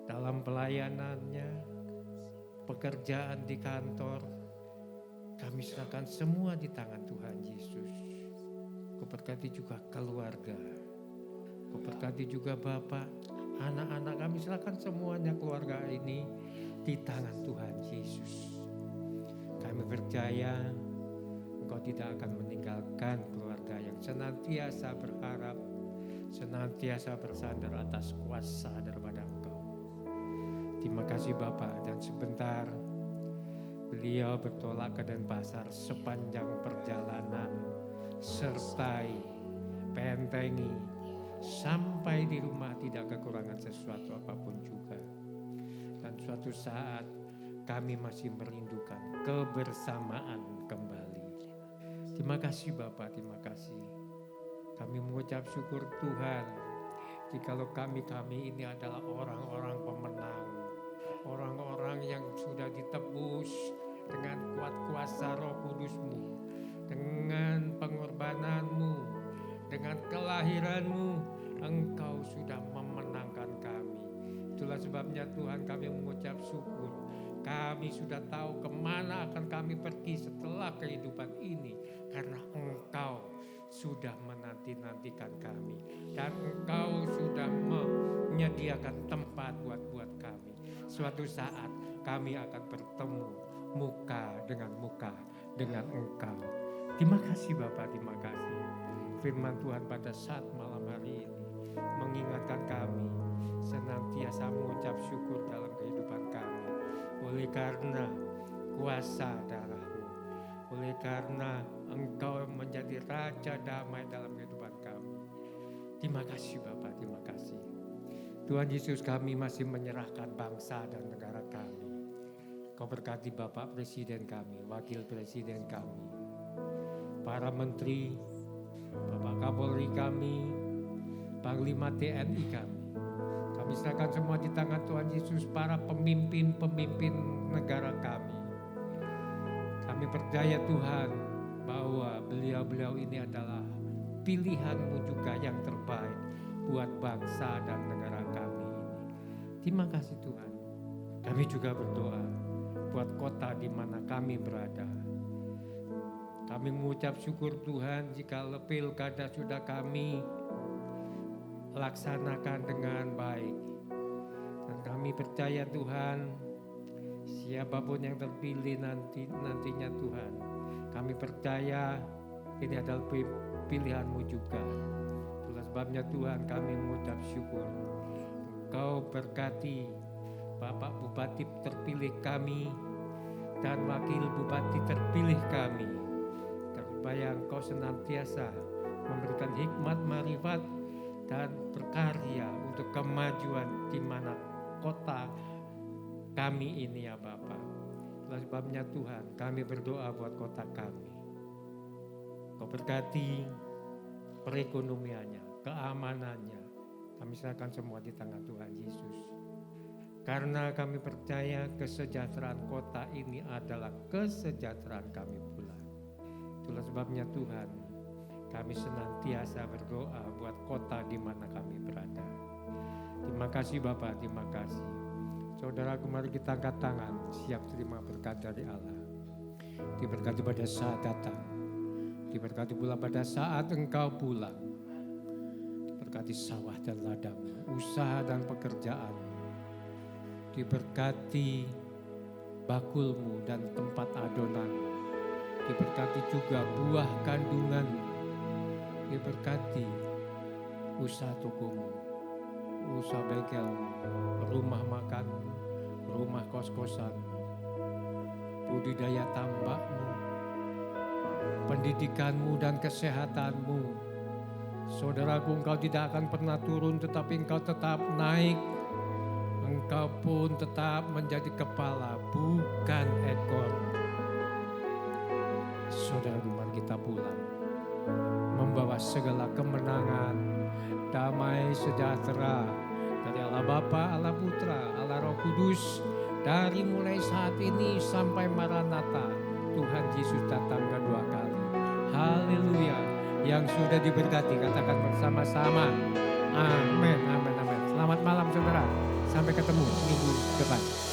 dalam pelayanannya, pekerjaan di kantor. Kami serahkan semua di tangan Tuhan Yesus. Kuberkati juga keluarga. Kuberkati juga Bapak, anak-anak kami serahkan semuanya keluarga ini di tangan Tuhan Yesus. Kami percaya Engkau tidak akan meninggalkan keluarga yang senantiasa berharap, senantiasa bersandar atas kuasa daripada Engkau. Terima kasih Bapak, dan sebentar beliau bertolak ke Denpasar sepanjang perjalanan, sertai, bentengi sampai di rumah tidak kekurangan sesuatu apapun juga. Dan suatu saat kami masih merindukan kebersamaan kembali. Terima kasih Bapak, terima kasih. Kami mengucap syukur Tuhan, jikalau kami ini adalah orang-orang pemenang, orang-orang yang sudah ditebus dengan kuat kuasa Roh Kudus-Mu, dengan pengorbananmu, dengan kelahiranmu, Engkau sudah memenangkan kami. Itulah sebabnya Tuhan kami mengucap syukur. Kami sudah tahu kemana akan kami pergi setelah kehidupan ini, karena Engkau sudah menanti-nantikan kami. Dan Engkau sudah menyediakan tempat buat kami. Suatu saat kami akan bertemu muka dengan Engkau. Terima kasih Bapak, terima kasih. Firman Tuhan pada saat malam hari ini mengingatkan kami senantiasa mengucap syukur dalam kehidupan kami. Oleh karena kuasa darah-Mu, oleh karena Engkau menjadi Raja damai dalam kehidupan kami. Terima kasih Bapak, terima kasih. Tuhan Yesus, kami masih menyerahkan bangsa dan negara kami. Kau berkati Bapak Presiden kami, Wakil Presiden kami, para menteri, Bapak Kapolri kami, Panglima TNI kami. Kami serahkan semua di tangan Tuhan Yesus, para pemimpin-pemimpin negara kami. Kami percaya Tuhan bahwa beliau-beliau ini adalah pilihan-Mu juga yang terbaik buat bangsa dan negara kami ini. Terima kasih Tuhan. Kami juga berdoa buat kota di mana kami berada. Kami mengucap syukur Tuhan jika pilkada sudah kami laksanakan dengan baik. Dan kami percaya Tuhan, siapapun yang terpilih nantinya Tuhan, kami percaya ini adalah pilihan-Mu juga. Itulah sebabnya Tuhan kami mengucap syukur. Engkau berkati Bapak Bupati terpilih kami dan Wakil Bupati terpilih kami. Supaya Engkau senantiasa memberikan hikmat, marifat, dan berkarya untuk kemajuan di mana kota kami ini ya Bapak. Itulah sebabnya Tuhan kami berdoa buat kota kami. Kau berkati perekonomiannya, keamanannya. Kami serahkan semua di tangan Tuhan Yesus. Karena kami percaya kesejahteraan kota ini adalah kesejahteraan kami pula. Itulah sebabnya Tuhan, kami senantiasa berdoa buat kota di mana kami berada. Terima kasih Bapak, terima kasih. Saudara, mari kita angkat tangan, siap terima berkat dari Allah. Diberkati pada saat datang, diberkati pula pada saat Engkau pulang. Diberkati sawah dan ladang, usaha dan pekerjaan. Diberkati bakulmu dan tempat adonan. Diberkati juga buah kandungan. Diberkati usaha tokomu, usaha bengkel, rumah makan, rumah kos-kosan, budidaya tambakmu, pendidikanmu dan kesehatanmu. Saudaraku, engkau tidak akan pernah turun, tetapi engkau tetap naik. Engkau pun tetap menjadi kepala, bukan ekor. Saudara, mari kita pulang membawa segala kemenangan, damai sejahtera dari Allah Bapa, Allah Putra, Allah Roh Kudus, dari mulai saat ini sampai Maranatha, Tuhan Yesus datang kedua kali. Haleluya. Yang sudah diberkati katakan bersama-sama, amin, amin, amin. Selamat malam saudara, sampai ketemu minggu depan.